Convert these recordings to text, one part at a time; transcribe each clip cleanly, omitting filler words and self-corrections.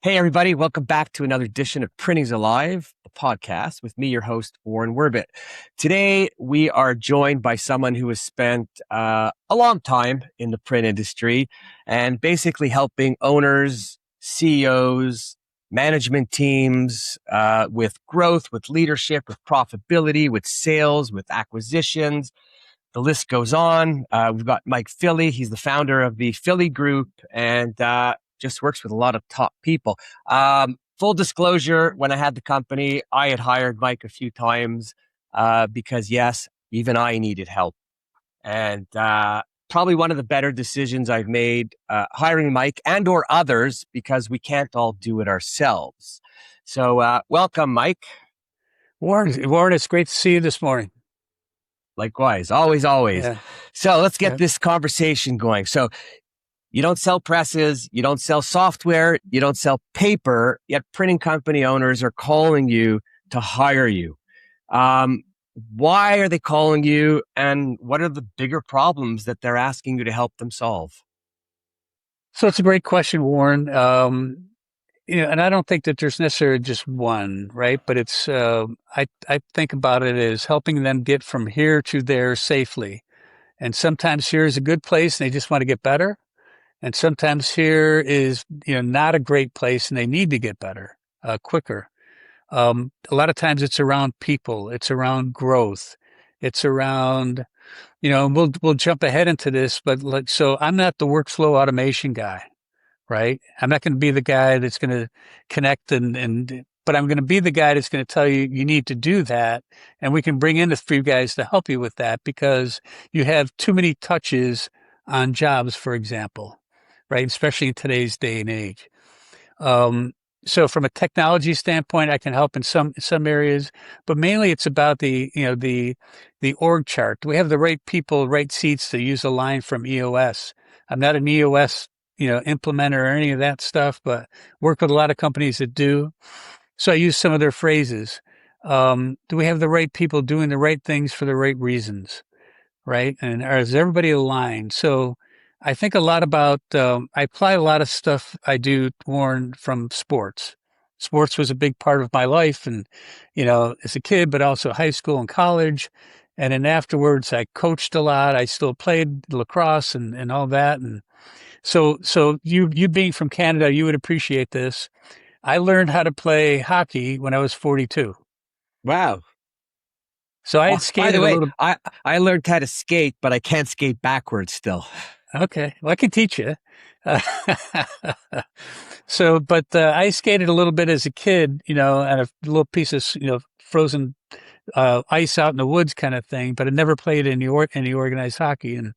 Hey, everybody. Welcome back to another edition of Printing's Alive, the podcast with me, your host, Warren Werbitt. Today, we are joined by someone who has spent a long time in the print industry and basically helping owners, CEOs, management teams with growth, with leadership, with profitability, with sales, with acquisitions. The list goes on. We've got Mike Philie. He's the founder of the Philie Group and just works with a lot of top people. Full disclosure, when I had the company, I had hired Mike a few times because, yes, even I needed help. And probably one of the better decisions I've made hiring Mike and or others because we can't all do it ourselves. So welcome, Mike. Warren, it's great to see you this morning. Likewise, always. Yeah. So let's get this conversation going. So you don't sell presses, you don't sell software, you don't sell paper, yet printing company owners are calling you to hire you. Why are they calling you, and what are the bigger problems that they're asking you to help them solve? So it's a great question, Warren. And I don't think that there's necessarily just one, right? But it's I think about it as helping them get from here to there safely. And sometimes here is a good place and they just want to get better. And sometimes here is, not a great place and they need to get better, quicker. A lot of times it's around people. It's around growth. It's around, we'll jump ahead into this, but so I'm not the workflow automation guy, right? I'm not going to be the guy that's going to connect but I'm going to be the guy that's going to tell you, you need to do that. And we can bring in a few guys to help you with that because you have too many touches on jobs, for example, right? Especially in today's day and age. So from a technology standpoint, I can help in some areas, but mainly it's about the org chart. Do we have the right people, right seats, to use a line from EOS? I'm not an EOS, implementer or any of that stuff, but work with a lot of companies that do. So I use some of their phrases. Do we have the right people doing the right things for the right reasons? Right. And is everybody aligned? So I think a lot about, I apply a lot of stuff I do, Warren, from sports. Sports was a big part of my life and, as a kid, but also high school and college. And then afterwards, I coached a lot. I still played lacrosse and all that. And so you being from Canada, you would appreciate this. I learned how to play hockey when I was 42. Wow. So I had skated by the way, a little. I learned how to skate, but I can't skate backwards still. Okay. Well, I can teach you. But I skated a little bit as a kid, and a little piece of, frozen ice out in the woods kind of thing, but I never played any organized hockey. And,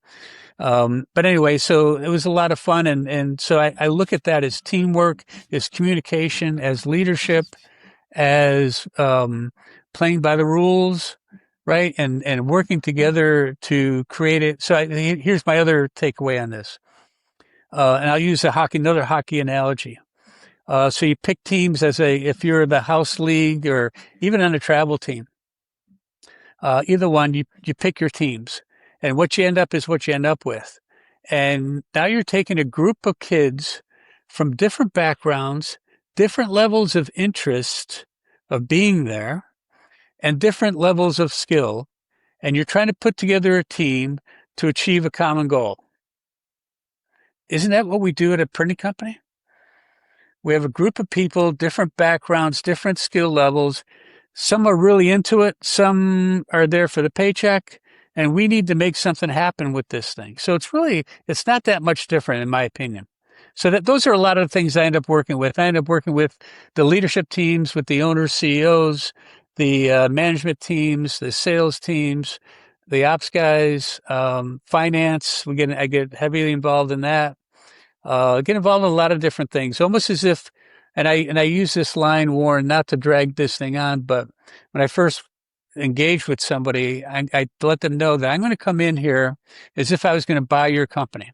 but anyway, so it was a lot of fun. And so I look at that as teamwork, as communication, as leadership, as, playing by the rules, right? And working together to create it. So here's my other takeaway on this. And I'll use another hockey analogy. So you pick teams if you're the house league or even on a travel team, either one, you pick your teams and what you end up is what you end up with. And now you're taking a group of kids from different backgrounds, different levels of interest of being there, and different levels of skill, and you're trying to put together a team to achieve a common goal. Isn't that what we do at a printing company? We have a group of people, different backgrounds, different skill levels. Some are really into it. Some are there for the paycheck, and we need to make something happen with this thing. So it's not that much different in my opinion. So those are a lot of the things I end up working with. I end up working with the leadership teams, with the owners, CEOs, the management teams, the sales teams, the ops guys, finance. I get heavily involved in that. Get involved in a lot of different things, almost as if, and I use this line, Warren, not to drag this thing on, but when I first engage with somebody, I let them know that I'm going to come in here as if I was going to buy your company.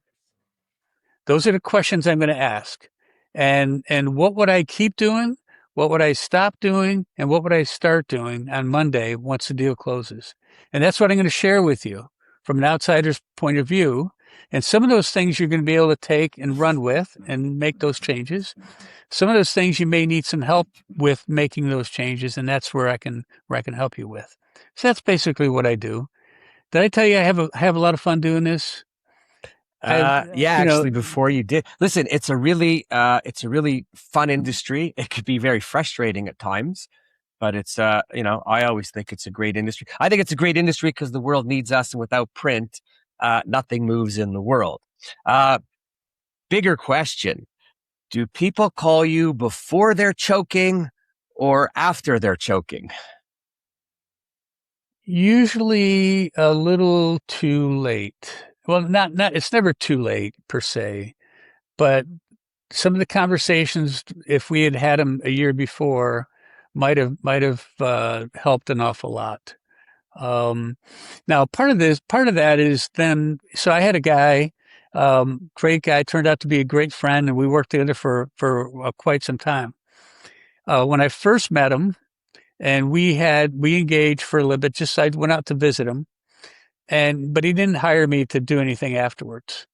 Those are the questions I'm going to ask. And what would I keep doing? What would I stop doing? And what would I start doing on Monday once the deal closes? And that's what I'm going to share with you from an outsider's point of view. And some of those things you're going to be able to take and run with and make those changes. Some of those things you may need some help with making those changes, and that's where I can help you with. So that's basically what I do. Did I tell you I have a lot of fun doing this? I've Yeah, you know actually, before you did, listen, it's a really fun industry. It could be very frustrating at times, but I always think it's a great industry. I think it's a great industry because the world needs us, and without print, nothing moves in the world. Uh, Bigger question: do people call you before they're choking or after they're choking? usually a little too late. Well, not it's never too late per se, but some of the conversations, if we had had them a year before, might have helped an awful lot. Um, Now, part of that is then. So I had a guy, great guy, turned out to be a great friend, and we worked together for quite some time. When I first met him, and we engaged for a little bit. Just I went out to visit him, but he didn't hire me to do anything afterwards.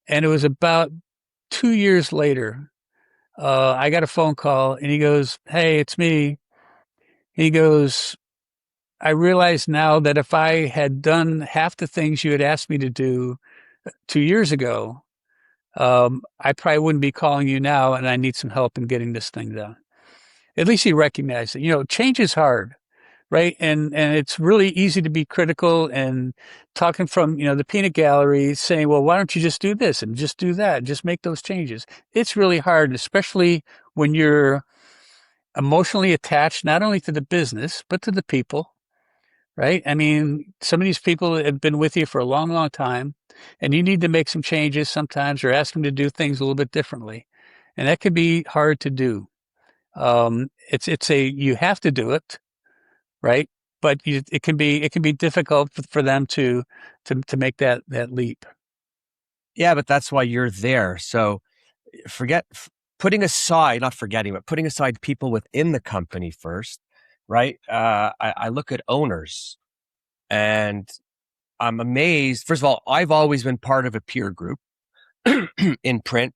And it was about 2 years later. I got a phone call and he goes, "Hey, it's me." He goes, "I realize now that if I had done half the things you had asked me to do 2 years ago, I probably wouldn't be calling you now and I need some help in getting this thing done." At least he recognized it. Change is hard, right? And it's really easy to be critical and talking from, the peanut gallery saying, "Well, why don't you just do this and just do that? Just make those changes." It's really hard, especially when you're emotionally attached not only to the business, but to the people, right? I mean, some of these people have been with you for a long, long time, and you need to make some changes sometimes or ask them to do things a little bit differently. And that can be hard to do. You have to do it, right? But it can be difficult for them to make that leap. Yeah, but that's why you're there. So forget putting aside, not forgetting, but putting aside people within the company first, right? I look at owners and I'm amazed. First of all, I've always been part of a peer group in print.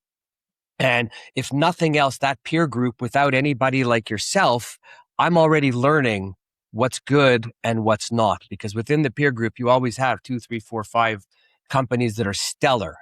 And if nothing else, that peer group, without anybody like yourself, I'm already learning what's good and what's not. Because within the peer group, you always have two, three, four, five companies that are stellar,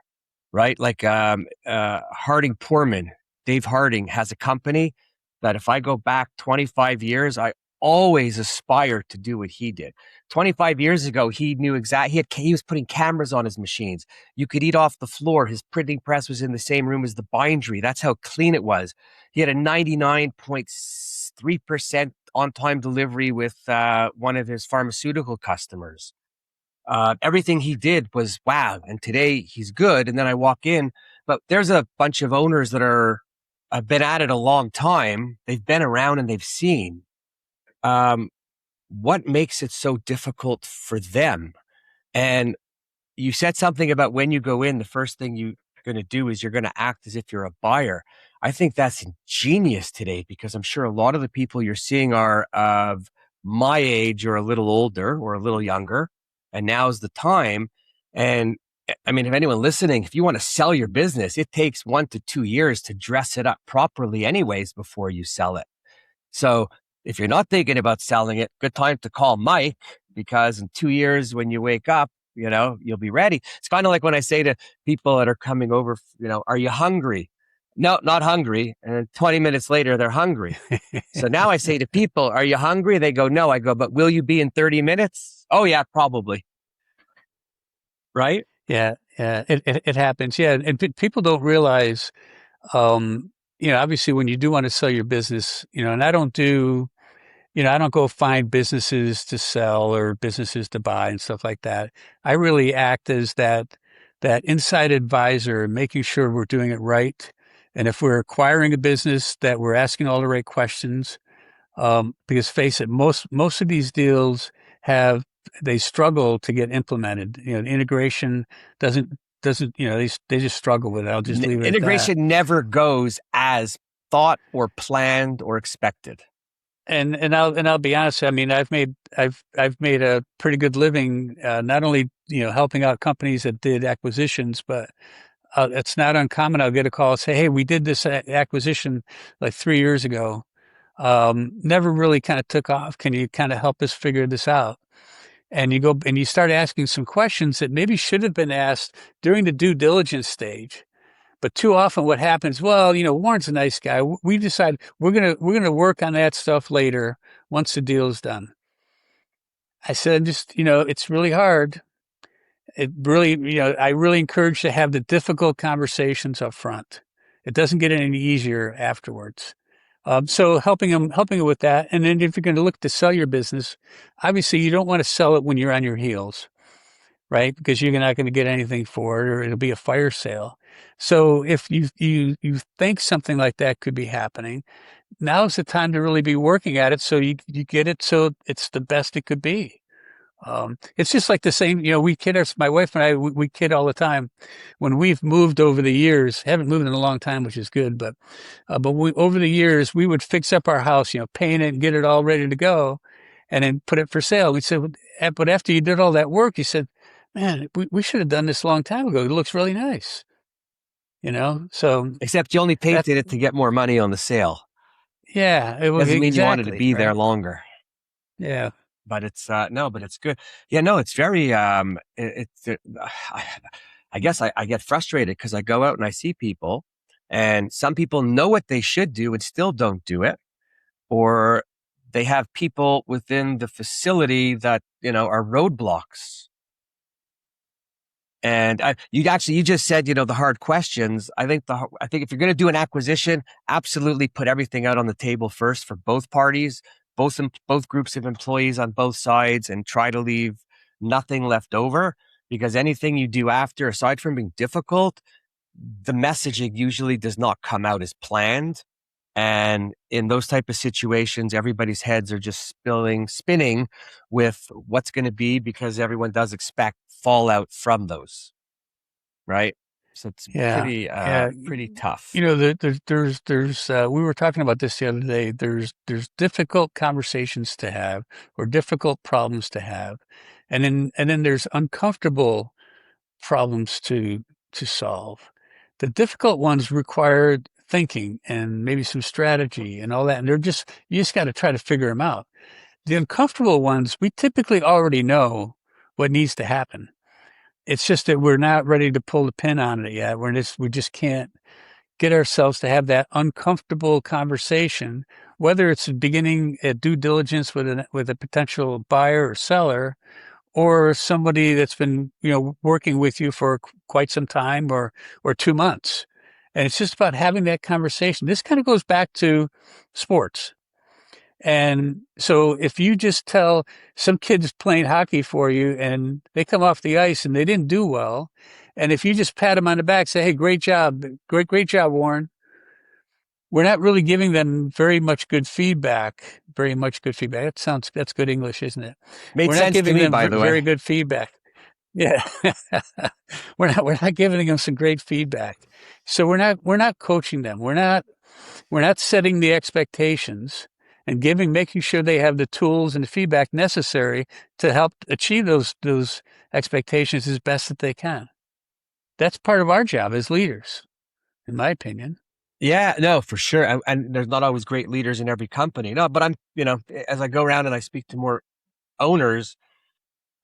right? Like Harding Poorman, Dave Harding has a company that if I go back 25 years, I always aspire to do what he did. 25 years ago, he knew exactly, he was putting cameras on his machines. You could eat off the floor. His printing press was in the same room as the bindery. That's how clean it was. He had a 99.3% on-time delivery with one of his pharmaceutical customers. Everything he did was wow. And today he's good. And then I walk in, but there's a bunch of owners that have been at it a long time. They've been around and they've seen. Um, what makes it so difficult for them? And you said something about when you go in, the first thing you're going to do is you're going to act as if you're a buyer. I think that's ingenious today because I'm sure a lot of the people you're seeing are of my age or a little older or a little younger. And now's the time. And I mean, if anyone listening, if you want to sell your business, it takes 1 to 2 years to dress it up properly anyways before you sell it. So if you're not thinking about selling it, good time to call Mike because in 2 years when you wake up, you'll be ready. It's kind of like when I say to people that are coming over, are you hungry? No, not hungry. And then 20 minutes later, they're hungry. So now I say to people, are you hungry? They go, no. I go, but will you be in 30 minutes? Oh yeah, probably. Right? Yeah, yeah, it happens. Yeah, and people don't realize, obviously when you do want to sell your business, and I don't go find businesses to sell or businesses to buy and stuff like that. I really act as that inside advisor, making sure we're doing it right. And if we're acquiring a business, that we're asking all the right questions. Because face it, most of these deals they struggle to get implemented. Integration doesn't they just struggle with it. I'll just leave it at that. Integration never goes as thought or planned or expected. I'll be honest. I mean, I've made a pretty good living, not only, helping out companies that did acquisitions, but it's not uncommon. I'll get a call and say, "Hey, we did this acquisition like 3 years ago. Never really kind of took off. Can you kind of help us figure this out?" And you go and you start asking some questions that maybe should have been asked during the due diligence stage. But too often what happens, well, Warren's a nice guy. We decide we're gonna work on that stuff later once the deal's done. I said, just, it's really hard. It really, I really encourage to have the difficult conversations up front. It doesn't get any easier afterwards. So helping them with that. And then if you're going to look to sell your business, obviously you don't want to sell it when you're on your heels, right? Because you're not going to get anything for it, or it'll be a fire sale. So if you think something like that could be happening, now's the time to really be working at it. So you get it so it's the best it could be. It's just like the same, my wife and I, we kid all the time when we've moved over the years, haven't moved in a long time, which is good, but over the years, we would fix up our house, paint it and get it all ready to go and then put it for sale. We said, but after you did all that work, you said, man, we should have done this a long time ago. It looks really nice, so Except you only that, painted it to get more money on the sale. yeah, it was Doesn't mean you wanted to exactly be there right. longer. Yeah. But it's no, but it's good. Yeah, no, it's very I guess I get frustrated because I go out and I see people, and some people know what they should do and still don't do it, or they have people within the facility that are roadblocks. And you just said, the hard questions. I think if you're going to do an acquisition, absolutely put everything out on the table first for both parties, both groups of employees on both sides, and try to leave nothing left over, because anything you do after, aside from being difficult, the messaging usually does not come out as planned. And in those type of situations, everybody's heads are just spinning with what's going to be, because everyone does expect fallout from those, right? So it's Yeah. Yeah. pretty tough. We were talking about this the other day. There's difficult conversations to have or difficult problems to have. And then there's uncomfortable problems to solve. The difficult ones require thinking and maybe some strategy and all that. And you just got to try to figure them out. The uncomfortable ones, we typically already know what needs to happen. It's just that we're not ready to pull the pin on it yet. We just can't get ourselves to have that uncomfortable conversation, whether it's beginning a due diligence with a potential buyer or seller, or somebody that's been, working with you for quite some time, or 2 months. And it's just about having that conversation. This kind of goes back to sports. And so if you just tell some kids playing hockey for you and they come off the ice and they didn't do well, and if you just pat them on the back, say, "Hey, great job, great job, Warren," we're not really giving them very much good feedback. Very much good feedback. That's good English, isn't it? Made We're not sense to giving me, them by the way. very good feedback. Yeah. We're not giving them some great feedback. So we're not coaching them. We're not setting the expectations and making sure they have the tools and the feedback necessary to help achieve those expectations as best that they can. That's part of our job as leaders, in my opinion. Yeah, no, for sure. And there's not always great leaders in every company. No, but as I go around and I speak to more owners,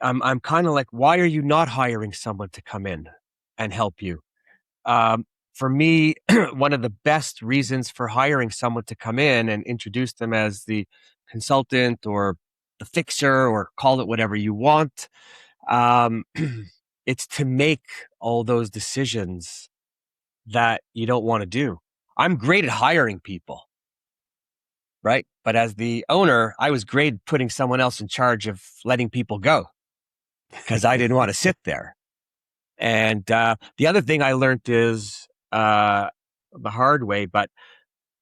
I'm kind of like, why are you not hiring someone to come in and help you? For me, one of the best reasons for hiring someone to come in and introduce them as the consultant or the fixer, or call it whatever you want, um, it's to make all those decisions that you don't want to do. I'm great at hiring people, right? But as the owner, I was great at putting someone else in charge of letting people go, because I didn't want to sit there. And the other thing I learned is the hard way, but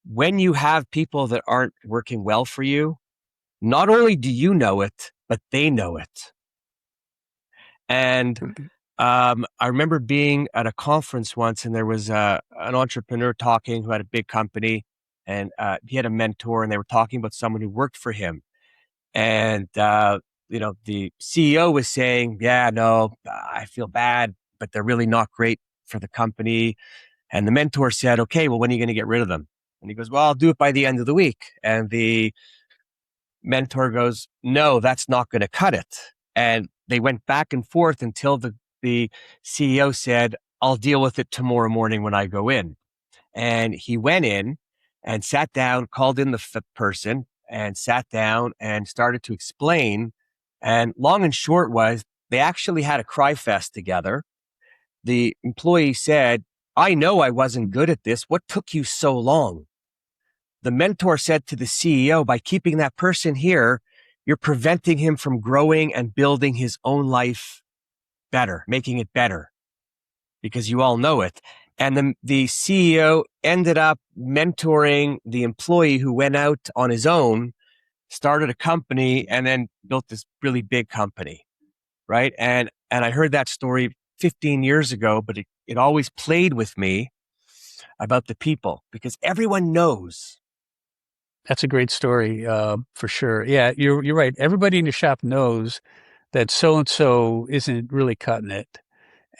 when you have people that aren't working well for you, not only do you know it, but they know it. And I remember being at a conference once, and there was an entrepreneur talking who had a big company, and he had a mentor, and they were talking about someone who worked for him. And, the CEO was saying, yeah, no, I feel bad, but they're really not great for the company. And the mentor said, okay, well, when are you going to get rid of them? And he goes, well, I'll do it by the end of the week. And the mentor goes, no, that's not going to cut it. And they went back and forth until the CEO said, I'll deal with it tomorrow morning when I go in. And he went in and sat down, called in the person and sat down and started to explain. And long and short was they actually had a cry fest together. The employee said, I know I wasn't good at this. What took you so long? The mentor said to the CEO, by keeping that person here, you're preventing him from growing and building his own life better, making it better, because you all know it. And the CEO ended up mentoring the employee who went out on his own, started a company, and then built this really big company, right? And I heard that story 15 years ago, but it always played with me about the people, because everyone knows. That's a great story, for sure. Yeah, you're right. Everybody in the shop knows that so and so isn't really cutting it,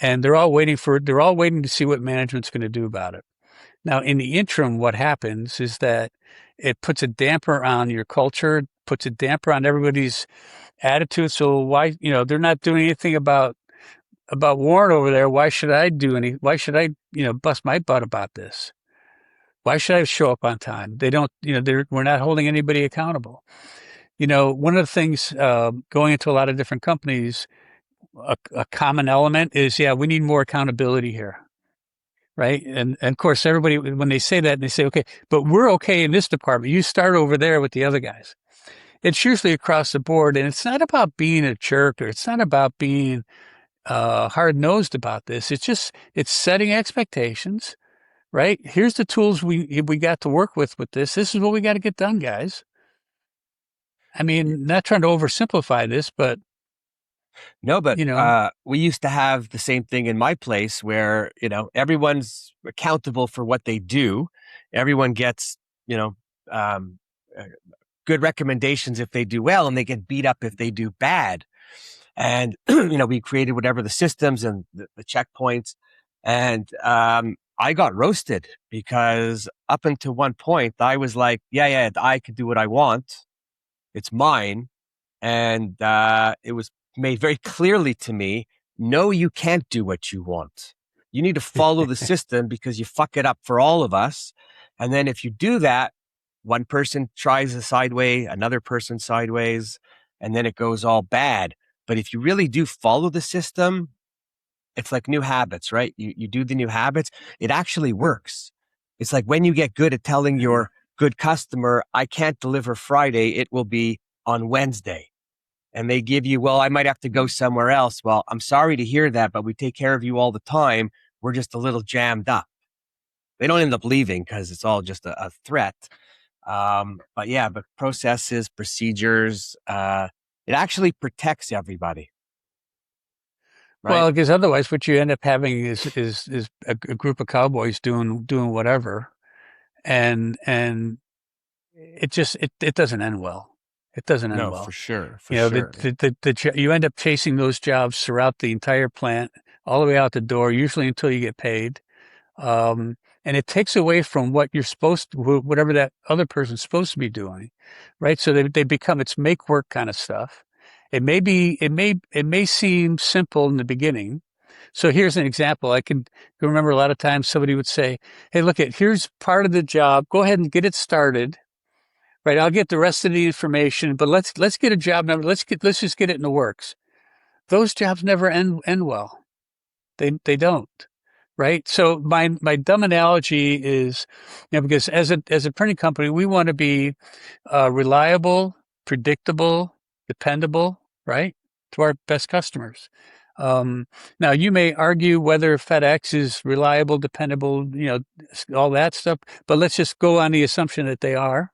and they're all waiting to see what management's going to do about it. Now, in the interim, what happens is that it puts a damper on your culture, puts a damper on everybody's attitude. So why, they're not doing anything about Warren over there. Why should I why should I, bust my butt about this? Why should I show up on time? They don't, we're not holding anybody accountable. One of the things, going into a lot of different companies, a common element is, yeah, we need more accountability here. Right. And of course, everybody, when they say that, they say, okay, but we're okay in this department. You start over there with the other guys. It's usually across the board. And it's not about being a jerk, or it's not about being hard nosed about this. It's setting expectations, right? Here's the tools we got to work with this. This is what we got to get done, guys. I mean, not trying to oversimplify this, but No, but we used to have the same thing in my place where, everyone's accountable for what they do. Everyone gets, um, uh, good recommendations if they do well, and they get beat up if they do bad. And, we created whatever the systems and the checkpoints. And I got roasted because up until one point, I was like, yeah, I could do what I want. It's mine. And it was made very clearly to me, no, you can't do what you want. You need to follow the system because you fuck it up for all of us. And then if you do that, one person tries a sideways, another person sideways, and then it goes all bad. But if you really do follow the system, it's like new habits, right? You do the new habits, it actually works. It's like when you get good at telling your good customer, I can't deliver Friday, it will be on Wednesday. And they give you, well, I might have to go somewhere else. Well, I'm sorry to hear that, but we take care of you all the time. We're just a little jammed up. They don't end up leaving because it's all just a threat. But processes, procedures, it actually protects everybody. Right? Well, because otherwise, what you end up having is a group of cowboys doing whatever, and it doesn't end well. It doesn't end well. For sure. Sure. You end up chasing those jobs throughout the entire plant, all the way out the door, usually until you get paid. And it takes away from what you're supposed to, whatever that other person's supposed to be doing, right? So they become, it's make work kind of stuff. It may seem simple in the beginning. So here's an example. I can remember a lot of times somebody would say, hey, here's part of the job. Go ahead and get it started. Right. I'll get the rest of the information, but let's get a job number. Let's just get it in the works. Those jobs never end well. They don't. Right. So my dumb analogy is, because as a printing company, we want to be reliable, predictable, dependable, right, to our best customers. Now you may argue whether FedEx is reliable, dependable, all that stuff, but let's just go on the assumption that they are.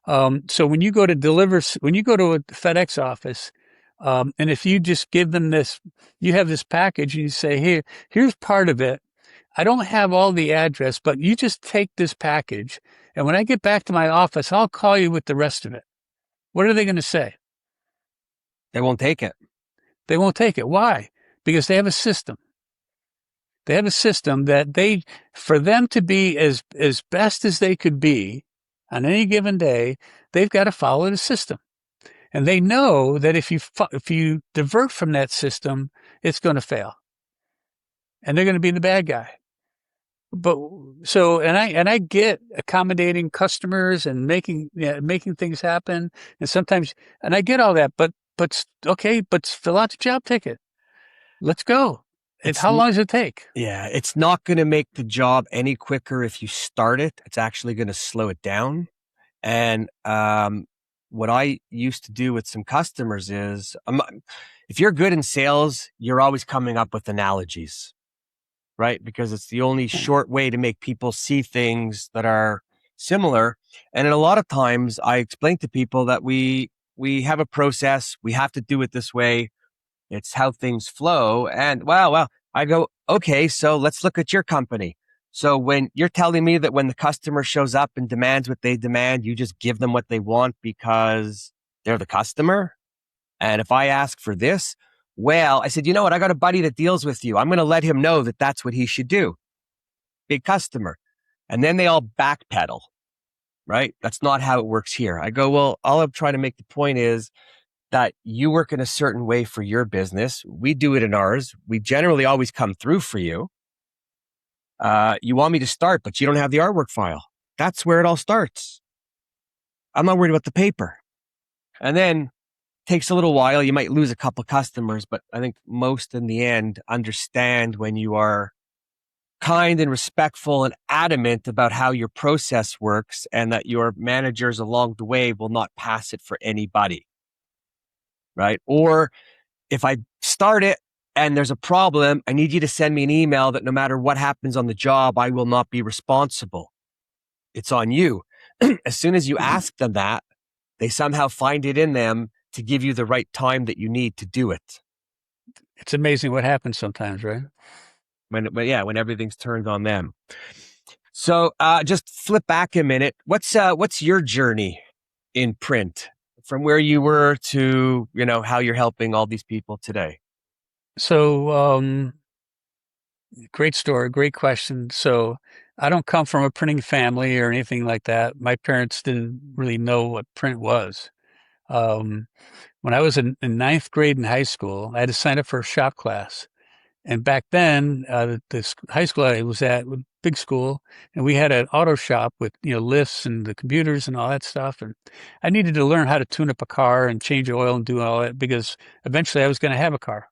So when you go to a FedEx office, and if you just give them this, you have this package and you say, here's part of it. I don't have all the address, but you just take this package And when I get back to my office, I'll call you with the rest of it. What are they going to say? They won't take it. They won't take it. Why? Because they have a system. They have a system that for them to be as best as they could be on any given day, they've got to follow the system. And they know that if you divert from that system, it's going to fail. And they're going to be the bad guy. But so, and I get accommodating customers and making things happen. And sometimes, and I get all that, but okay, but fill out the job ticket. Let's go. How long does it take? Yeah, it's not going to make the job any quicker if you start it. It's actually going to slow it down. And what I used to do with some customers is, if you're good in sales, you're always coming up with analogies, right? Because it's the only short way to make people see things that are similar. And a lot of times I explain to people that we have a process. We have to do it this way. It's how things flow. And well, I go, okay, so let's look at your company. So when you're telling me that when the customer shows up and demands what they demand, you just give them what they want because they're the customer. And if I ask for this, well, I said, you know what? I got a buddy that deals with you. I'm going to let him know that that's what he should do. Big customer. And then they all backpedal, right? That's not how it works here. I go, well, all I'm trying to make the point is that you work in a certain way for your business. We do it in ours. We generally always come through for you. You want me to start, but you don't have the artwork file. That's where it all starts. I'm not worried about the paper. And then takes a little while. You might lose a couple customers, but I think most in the end understand when you are kind and respectful and adamant about how your process works and that your managers along the way will not pass it for anybody. Right? Or if I start it and there's a problem, I need you to send me an email that no matter what happens on the job, I will not be responsible. It's on you. As soon as you ask them that, they somehow find it in them to give you the right time that you need to do it. It's amazing what happens sometimes, right? When everything's turned on them. So just flip back a minute. What's your journey in print from where you were to, how you're helping all these people today? So, great story, great question. So I don't come from a printing family or anything like that. My parents didn't really know what print was. When I was in ninth grade in high school, I had to sign up for a shop class. And back then, this high school I was at, big school, and we had an auto shop with, lifts and the computers and all that stuff. And I needed to learn how to tune up a car and change oil and do all that because eventually I was going to have a car.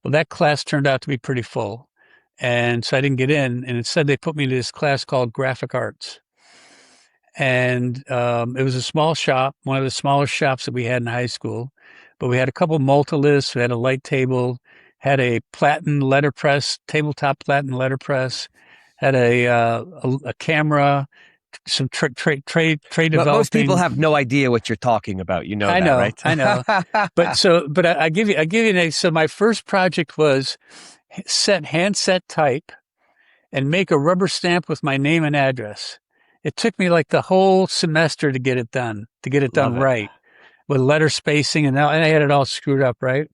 Well, that class turned out to be pretty full. And so I didn't get in. And instead, they put me to this class called graphic arts. And it was a small shop, one of the smallest shops that we had in high school. But we had a couple multi-lifts, we had a light table, had a platen letterpress, tabletop platen letterpress, had a camera, some tray developing. But most people have no idea what you're talking about. I know, right? I know. But I give you an A. So my first project was hand set type and make a rubber stamp with my name and address. It took me like the whole semester to get it done, right, with letter spacing, and I had it all screwed up, right?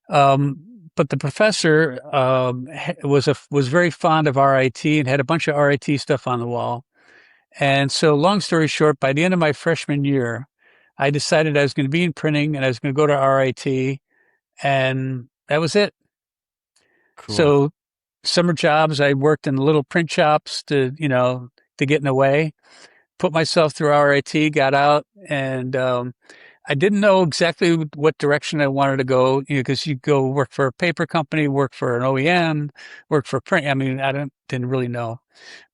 But the professor was very fond of RIT and had a bunch of RIT stuff on the wall. And so, long story short, by the end of my freshman year, I decided I was going to be in printing and I was going to go to RIT, and that was it. Cool. So, summer jobs, I worked in little print shops to get in the way, put myself through RIT, got out, and I didn't know exactly what direction I wanted to go, because you go work for a paper company, work for an OEM, work for print. I mean, didn't really know.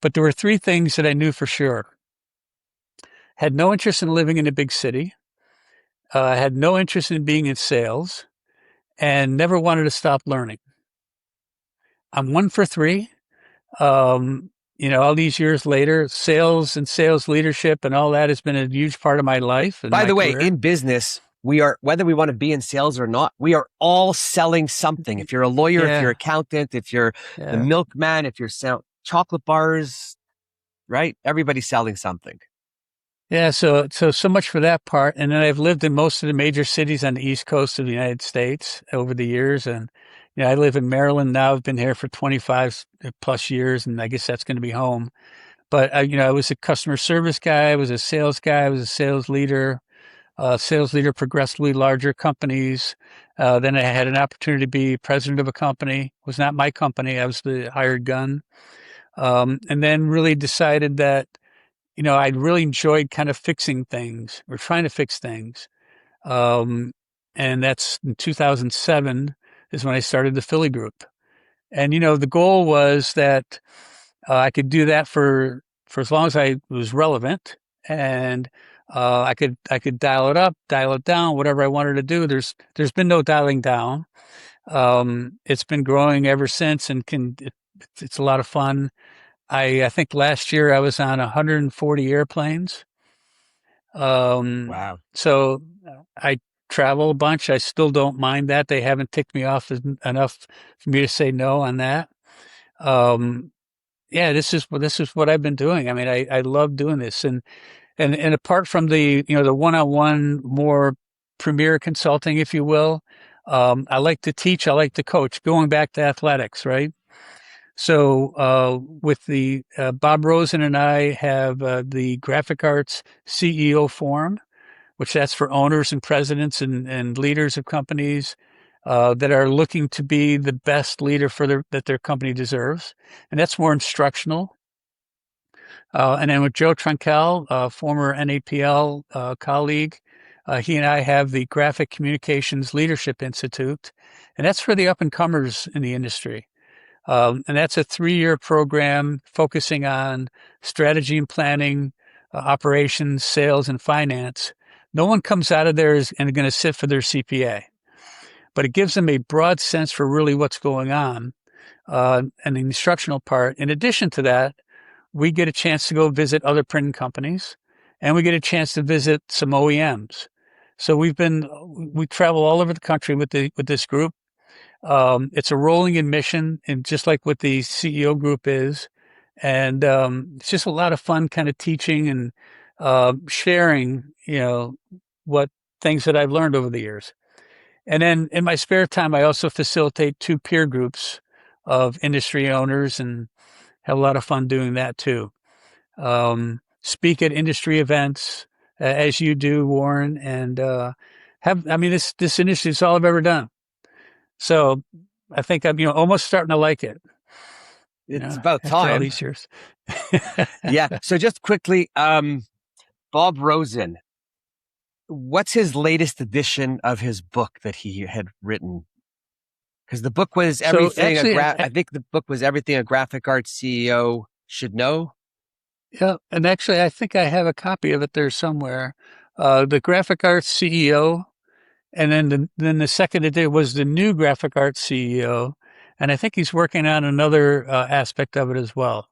But there were three things that I knew for sure. Had no interest in living in a big city, had no interest in being in sales, and never wanted to stop learning. I'm 1 for 3. All these years later, sales and sales leadership and all that has been a huge part of my life. By the way, in business, we are, whether we want to be in sales or not, we are all selling something. If you're a lawyer, if you're an accountant, if you're the milkman, if you're selling chocolate bars, right? Everybody's selling something. Yeah, so much for that part. And then I've lived in most of the major cities on the East Coast of the United States over the years. And I live in Maryland now. I've been here for 25 plus years, and I guess that's going to be home. But I was a customer service guy. I was a sales guy. I was a sales leader. Sales leader, progressively larger companies. Then I had an opportunity to be president of a company. It was not my company. I was the hired gun. And then really decided that I really enjoyed kind of fixing things or trying to fix things. Um, and that's in 2007 is when I started the Philly group. And, the goal was that I could do that for as long as I was relevant, and I could dial it up, dial it down, whatever I wanted to do. There's been no dialing down. It's been growing ever since, and it's a lot of fun. I think last year I was on 140 airplanes. Wow. So I travel a bunch. I still don't mind that. They haven't ticked me off enough for me to say no on that. Um, yeah, this is what I've been doing. I mean, I love doing this, and apart from the one-on-one more premier consulting, if you will, I like to teach. I like to coach. Going back to athletics, right? So with the Bob Rosen and I have the Graphic Arts CEO Forum, which that's for owners and presidents and leaders of companies that are looking to be the best leader that their company deserves, and that's more instructional. And then with Joe Trunkel, former NAPL colleague, he and I have the Graphic Communications Leadership Institute, and that's for the up and comers in the industry. And that's a 3-year program focusing on strategy and planning, operations, sales, and finance. No one comes out of there and going to sit for their CPA, but it gives them a broad sense for really what's going on. And the instructional part. In addition to that, we get a chance to go visit other printing companies, and we get a chance to visit some OEMs. So we travel all over the country with this group. It's a rolling admission, and just like what the CEO group is, and it's just a lot of fun, kind of teaching and sharing, what things that I've learned over the years. And then in my spare time, I also facilitate 2 peer groups of industry owners, and have a lot of fun doing that too. Speak at industry events, as you do, Warren, and this industry is all I've ever done. So I think I'm, almost starting to like it, It's about after all time. these years. Yeah. So just quickly, Bob Rosen, what's his latest edition of his book that he had written? Because the book was everything. So actually, I think the book was everything a graphic arts CEO should know. yeah, and actually, I think I have a copy of it there somewhere. The graphic arts CEO, and then the second edition was the new graphic arts CEO, and I think he's working on another aspect of it as well.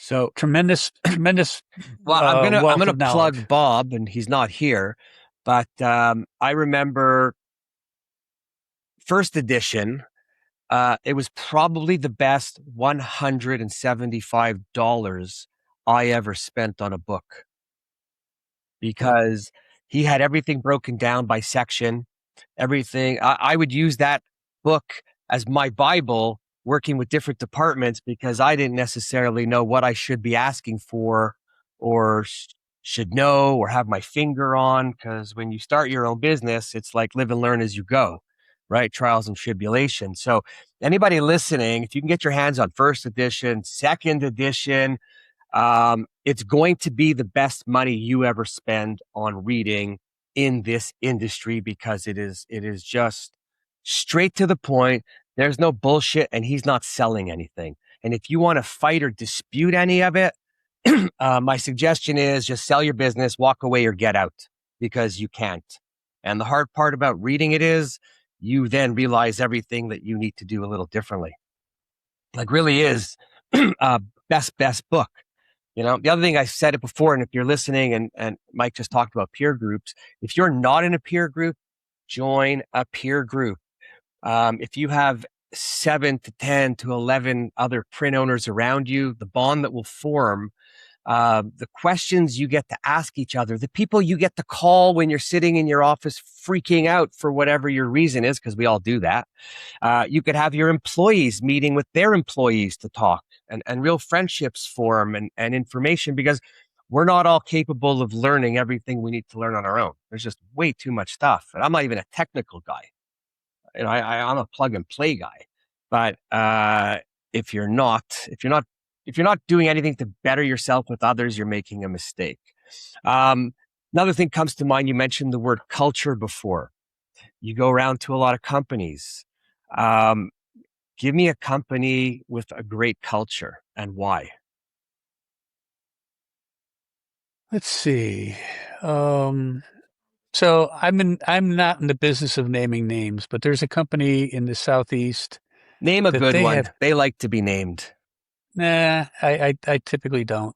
So Tremendous well, I'm wealth gonna of knowledge. plug Bob, and he's not here, but I remember first edition. It was probably the best $175 I ever spent on a book, because he had everything broken down by section. Everything. I would use that book as my Bible working with different departments, because I didn't necessarily know what I should be asking for or should know or have my finger on. Because when you start your own business, it's like live and learn as you go, right? Trials and tribulations. So anybody listening, if you can get your hands on first edition, second edition, it's going to be the best money you ever spend on reading in this industry, because it is just straight to the point. There's no bullshit, and he's not selling anything. And if you want to fight or dispute any of it, my suggestion is just sell your business, walk away, or get out, because you can't. And the hard part about reading it is you then realize everything that you need to do a little differently. Like, really is best book. The other thing, I said it before, and if you're listening, and Mike just talked about peer groups, if you're not in a peer group, join a peer group. If you have 7 to 10 to 11 other print owners around you, the bond that will form the questions you get to ask each other, the people you get to call when you're sitting in your office freaking out for whatever your reason is, because we all do that. You could have your employees meeting with their employees to talk, and real friendships form, and information, because we're not all capable of learning everything we need to learn on our own. There's just way too much stuff. And I'm not even a technical guy. I'm a plug and play guy. But if you're not, if you're not, if you're not doing anything to better yourself with others, you're making a mistake. Another thing comes to mind. You mentioned the word culture before. You go around to a lot of companies. Give me a company with a great culture and why. Let's see. So I'm not in the business of naming names, but there's a company in the Southeast Name a that good they one. have. They like to be named. Nah, I typically don't.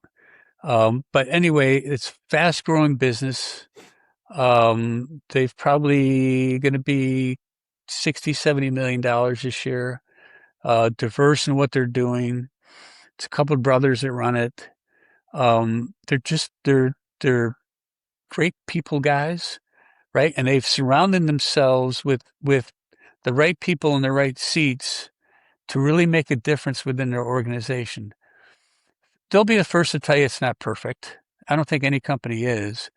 But anyway, it's fast growing business. They've probably going to be 60, $70 million this year. Diverse in what they're doing. It's a couple of brothers that run it. They're great people guys, right? And they've surrounded themselves with the right people in the right seats to really make a difference within their organization. They'll be the first to tell you it's not perfect. I don't think any company is,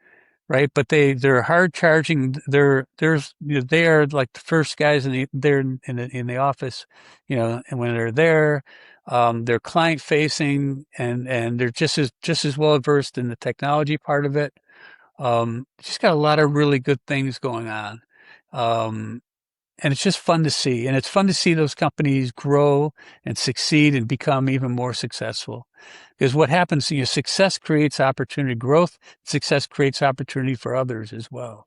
right? But they're hard charging. They are like the first guys in the office, and when they're there, they're client facing, and they're just as well versed in the technology part of it. Just got a lot of really good things going on. And it's just fun to see. And it's fun to see those companies grow and succeed and become even more successful. Because what happens, success creates opportunity, growth, success creates opportunity for others as well.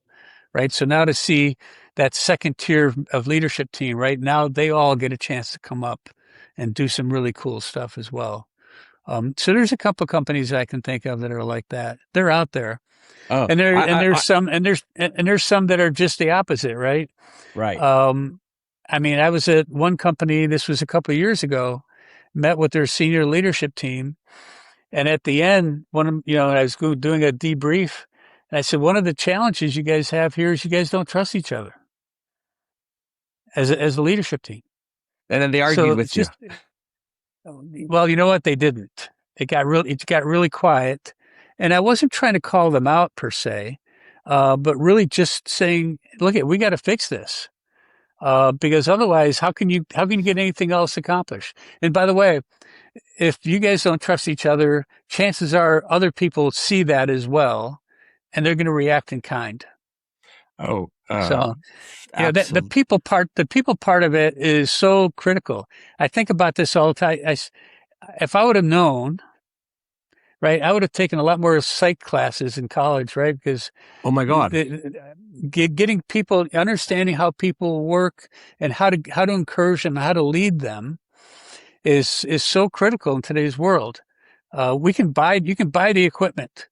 Right. So now to see that second tier of leadership team, right now they all get a chance to come up and do some really cool stuff as well. So there's a couple of companies I can think of that are like that. They're out there. Oh, And there's some that are just the opposite, right? right. I mean, I was at one company, this was a couple of years ago, met with their senior leadership team. And at the end, I was doing a debrief and I said, one of the challenges you guys have here is you guys don't trust each other as a leadership team. And then they argued So with you. well, you know what? They didn't. It got really quiet. And I wasn't trying to call them out per se, but really just saying, look, we got to fix this. Because otherwise, how can you get anything else accomplished? And by the way, if you guys don't trust each other, chances are other people see that as well, and they're going to react in kind. Oh, So, that absolutely. the people part of it is so critical. I think about this all the time. If I would have known, right, I would have taken a lot more psych classes in college, right? Because Oh my God. getting people, understanding how people work and how to encourage them, how to lead them is so critical in today's world. You can buy the equipment,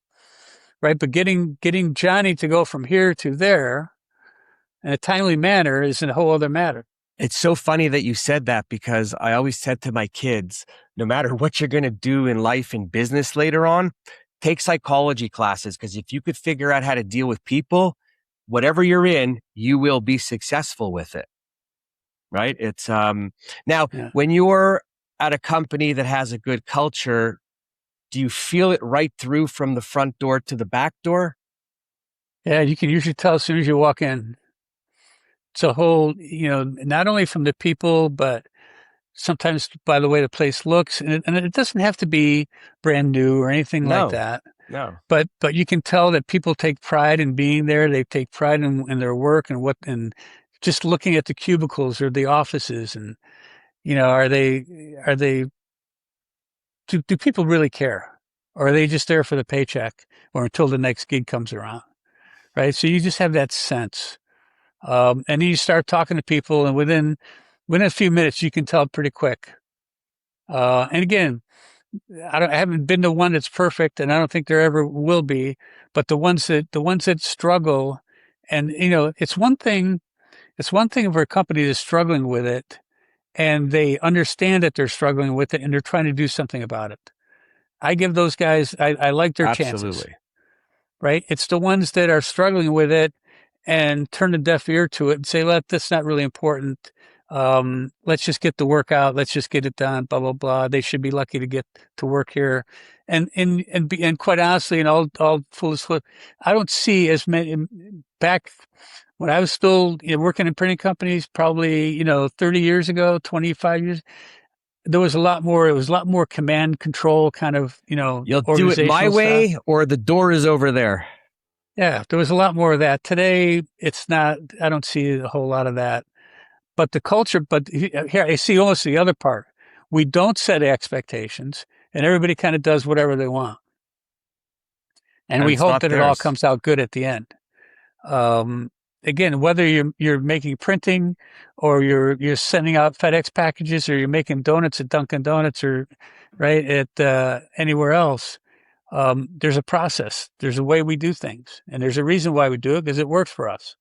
right? But getting Johnny to go from here to there in a timely manner is a whole other matter. It's so funny that you said that, because I always said to my kids, no matter what you're going to do in life and business later on, take psychology classes, because if you could figure out how to deal with people, whatever you're in, you will be successful with it. Right? It's now Yeah. when you're at a company that has a good culture, do you feel it right through from the front door to the back door? Yeah, you can usually tell as soon as you walk in. It's a whole, not only from the people, but sometimes by the way the place looks, and it doesn't have to be brand new or anything like No, that. no. But you can tell that people take pride in being there. They take pride in their work and just looking at the cubicles or the offices, and are they do people really care, or are they just there for the paycheck or until the next gig comes around, right? So you just have that sense, and then you start talking to people, and within a few minutes you can tell pretty quick. And again, I haven't been to one that's perfect, and I don't think there ever will be. But the ones that struggle, and it's one thing for a company that's struggling with it, and they understand that they're struggling with it, and they're trying to do something about it. I give those guys, I like their chances, Absolutely. right? It's the ones that are struggling with it and turn a deaf ear to it and say, "Let that's not really important. Let's just get the work out. Let's just get it done." Blah blah blah. They should be lucky to get to work here, and quite honestly, and all foolish, I don't see as many back when I was still working in printing companies, probably 30 years ago, 25 years. There was a lot more. It was a lot more command control kind of You'll do it my organizational stuff. way or the door is over there. Yeah, there was a lot more of that. Today, it's not, I don't see a whole lot of that. But the culture, but here I see almost the other part. We don't set expectations and everybody kind of does whatever they want. And And we it's hope not that it all theirs. comes out good at the end. Um, Again, whether you're making printing or you're sending out FedEx packages or you're making donuts at Dunkin' Donuts or right at anywhere else, there's a process. There's a way we do things, and there's a reason why we do it because it works for us.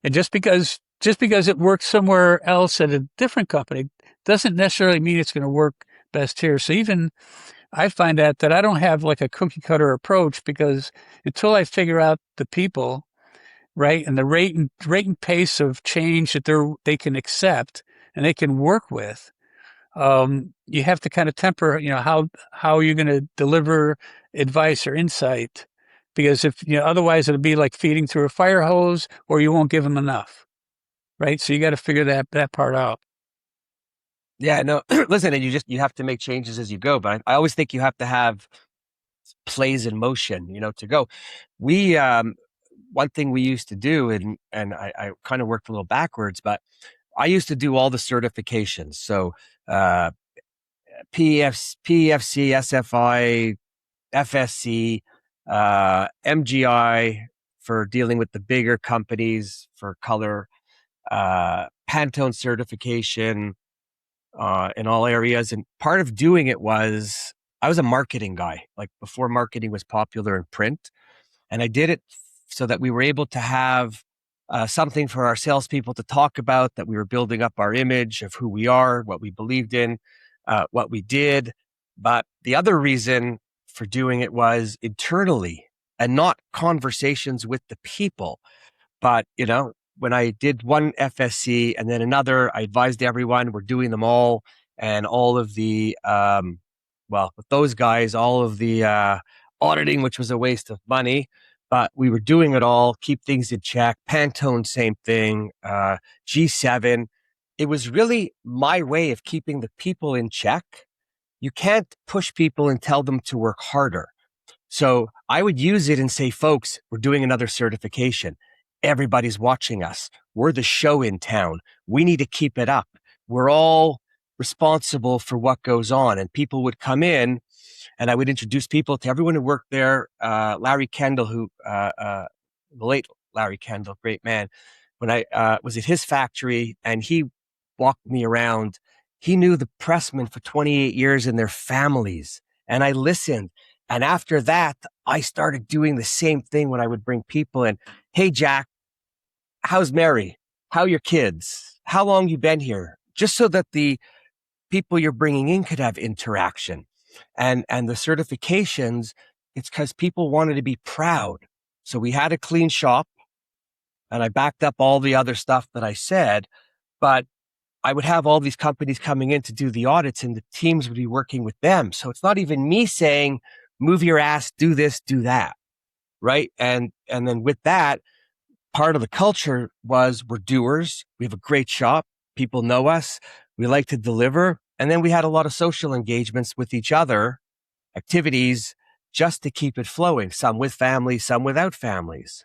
And just because it works somewhere else at a different company doesn't necessarily mean it's going to work best here. So even I find that I don't have like a cookie cutter approach because until I figure out the people, right, and the rate and pace of change that they can accept and they can work with, you have to kind of temper, how you're going to deliver advice or insight, because if otherwise it'll be like feeding through a fire hose, or you won't give them enough, right? So you got to figure that part out. Yeah, no, listen, and you have to make changes as you go. But I always think you have to have plays in motion, to go. We, one thing we used to do, and I kind of worked a little backwards, but I used to do all the certifications. So, uh, PFC, SFI, FSC, MGI for dealing with the bigger companies for color, Pantone certification, in all areas. And part of doing it was I was a marketing guy, like before marketing was popular in print. And I did it so that we were able to have something for our salespeople to talk about, that we were building up our image of who we are, what we believed in, what we did. But the other reason for doing it was internally and not conversations with the people. But, when I did one FSC and then another, I advised everyone we're doing them all. And all of the, with those guys, all of the auditing, which was a waste of money, but we were doing it all, keep things in check. Pantone, same thing. G7. It was really my way of keeping the people in check. You can't push people and tell them to work harder. So I would use it and say, folks, we're doing another certification. Everybody's watching us. We're the show in town. We need to keep it up. We're all responsible for what goes on. And people would come in and I would introduce people to everyone who worked there. Larry Kendall, the late Larry Kendall, great man. When I was at his factory and he walked me around, he knew the pressmen for 28 years and their families. And I listened. And after that, I started doing the same thing when I would bring people in. Hey, Jack, how's Mary? How are your kids? How long you been here? Just so that the people you're bringing in could have interaction. And the certifications, it's because people wanted to be proud. So we had a clean shop and I backed up all the other stuff that I said, but I would have all these companies coming in to do the audits and the teams would be working with them. So it's not even me saying, move your ass, do this, do that. Right. And then with that, part of the culture was we're doers. We have a great shop. People know us. We like to deliver. And then we had a lot of social engagements with each other, activities, just to keep it flowing, some with families, some without families.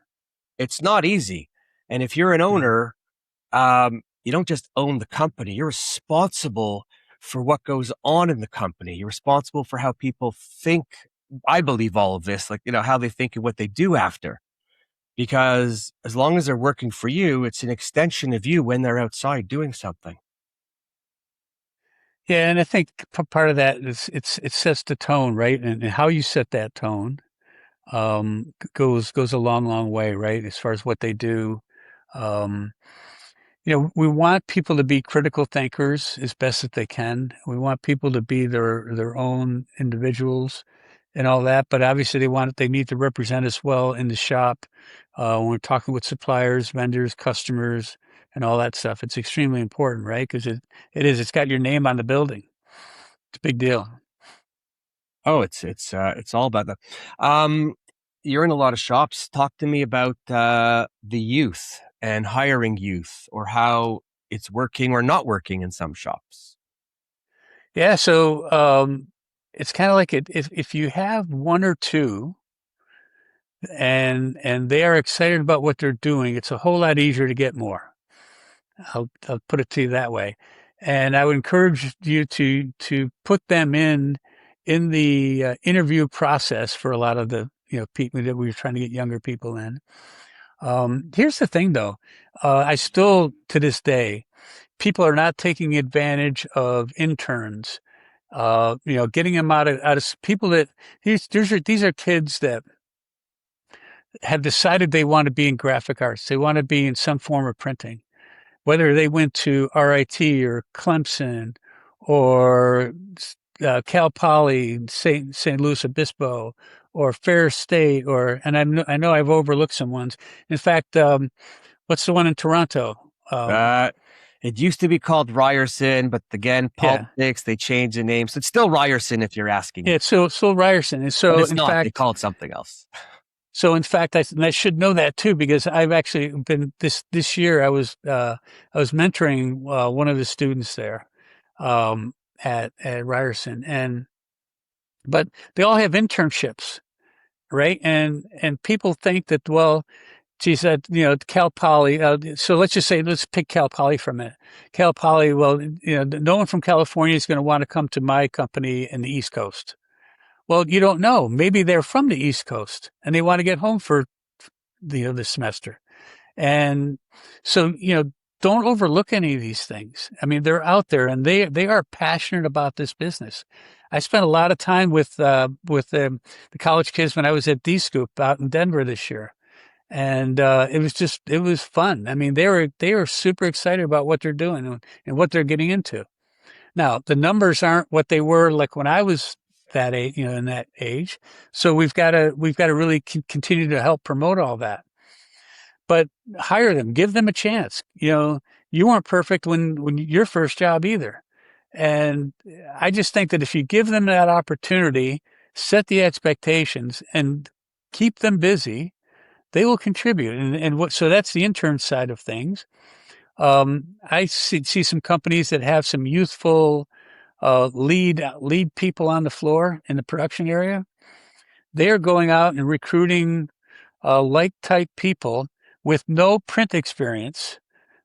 It's not easy. And if you're an Yeah. owner, you don't just own the company. You're responsible for what goes on in the company. You're responsible for how people think. I believe all of this, like, how they think and what they do after. Because as long as they're working for you, it's an extension of you when they're outside doing something. Yeah, and I think part of that is it sets the tone, right? And how you set that tone goes a long way, right? As far as what they do. Um, we want people to be critical thinkers as best as they can. We want people to be their own individuals and all that, but obviously they need to represent us well in the shop when we're talking with suppliers, vendors, customers, and all that stuff. It's extremely important, right? Because it's got your name on the building. It's a big deal. Oh, it's all about that. You're in a lot of shops. Talk to me about the youth and hiring youth, or how it's working or not working in some shops. Yeah, so it's kind of like if you have one or two and they are excited about what they're doing, it's a whole lot easier to get more. I'll put it to you that way. And I would encourage you to put them in the interview process for a lot of the people that we were trying to get younger people in. Here's the thing, though. I still, to this day, people are not taking advantage of interns. Getting them out of people that these are kids that have decided they want to be in graphic arts. They want to be in some form of printing, whether they went to RIT or Clemson or Cal Poly, St. Louis Obispo, or Fair State, and I know I've overlooked some ones. In fact, what's the one in Toronto? Uh, it used to be called Ryerson, but again, Yeah, politics, they changed the name. So it's still Ryerson if you're asking yeah. me. It's so Ryerson, and But so it's in not. They fact, call it something else. I should know that too because I've actually been this year. I was mentoring one of the students there at Ryerson, but they all have internships, right? And people think that, well, she said, Cal Poly. So let's pick Cal Poly for a minute. Cal Poly, well, no one from California is going to want to come to my company in the East Coast. Well, you don't know. Maybe they're from the East Coast and they want to get home for the semester. And so, don't overlook any of these things. I mean, they're out there and they are passionate about this business. I spent a lot of time with the college kids when I was at D-Scoop out in Denver this year. And it was fun. I mean, they were super excited about what they're doing and what they're getting into. Now, the numbers aren't what they were like when I was that age, in that age. So we've got to really continue to help promote all that. But hire them, give them a chance. You weren't perfect when your first job either. And I just think that if you give them that opportunity, set the expectations and keep them busy, they will contribute. So that's the intern side of things. I see some companies that have some youthful lead people on the floor in the production area. They are going out and recruiting like type people with no print experience,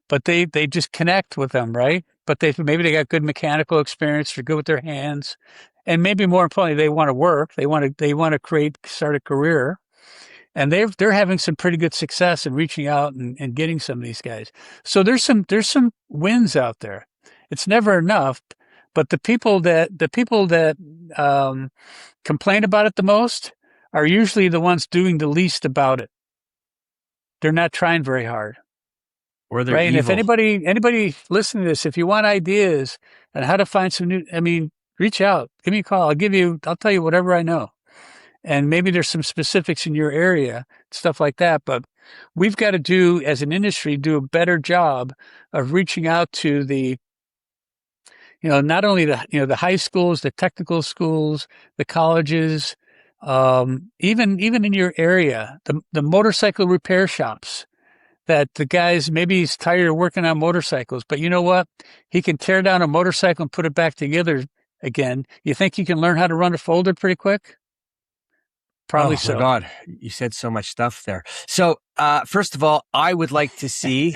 but they just connect with them, right? But maybe they got good mechanical experience, they're good with their hands, and maybe more importantly, they want to work. They want to start a career, and they're having some pretty good success in reaching out and getting some of these guys. So there's some wins out there. It's never enough, but the people that complain about it the most are usually the ones doing the least about it. They're not trying very hard. Or they're Right. And if evil. anybody listening to this, if you want ideas on how to find some reach out, give me a call. I'll tell you whatever I know. And maybe there's some specifics in your area, stuff like that. But we've got to as an industry, do a better job of reaching out to not only the high schools, the technical schools, the colleges, even in your area, the motorcycle repair shops. That the guys, maybe he's tired of working on motorcycles, but you know what? He can tear down a motorcycle and put it back together again. You think he can learn how to run a folder pretty quick? Probably Oh my so. God, you said so much stuff there. So, first of all, I would like to see,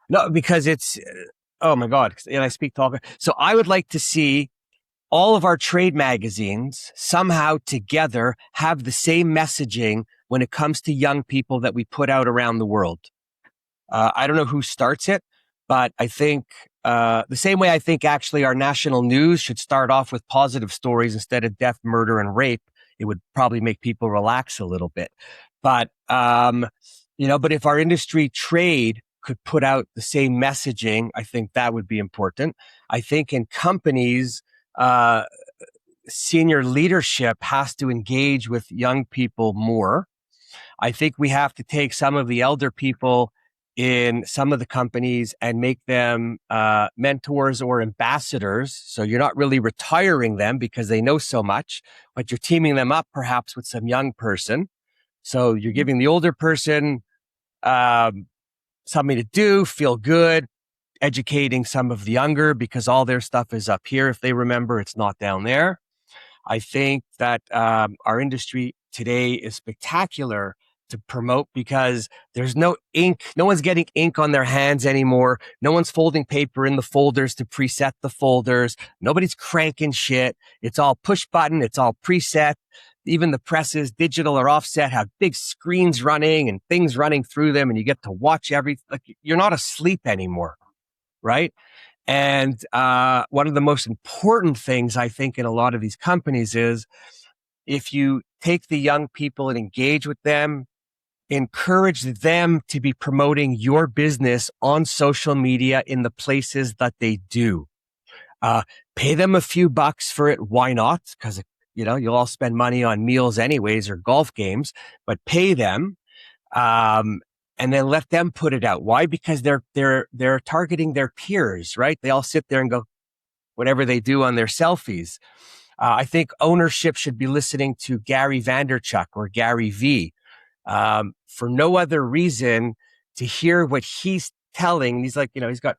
no, because oh my God, and I speak talk. So I would like to see all of our trade magazines somehow together have the same messaging when it comes to young people that we put out around the world. I don't know who starts it, but I think the same way I think actually our national news should start off with positive stories instead of death, murder, and rape. It would probably make people relax a little bit. But, but if our industry trade could put out the same messaging, I think that would be important. I think in companies, senior leadership has to engage with young people more. I think we have to take some of the elder people in some of the companies and make them mentors or ambassadors. So you're not really retiring them because they know so much, but you're teaming them up perhaps with some young person. So you're giving the older person something to do, feel good, educating some of the younger because all their stuff is up here. If they remember, it's not down there. I think that our industry today is spectacular to promote because there's no ink. No one's getting ink on their hands anymore. No one's folding paper in the folders to preset the folders. Nobody's cranking shit. It's all push button. It's all preset. Even the presses, digital or offset, have big screens running and things running through them, and you get to watch everything. Like, you're not asleep anymore, right? And one of the most important things I think in a lot of these companies is if you take the young people and engage with them, encourage them to be promoting your business on social media in the places that they do. Pay them a few bucks for it. Why not? Because, you'll all spend money on meals anyways or golf games, but pay them. And then let them put it out. Why? Because they're targeting their peers, right? They all sit there and go whatever they do on their selfies. I think ownership should be listening to Gary Vaynerchuk or Gary V for no other reason to hear what he's telling. He's like, he's got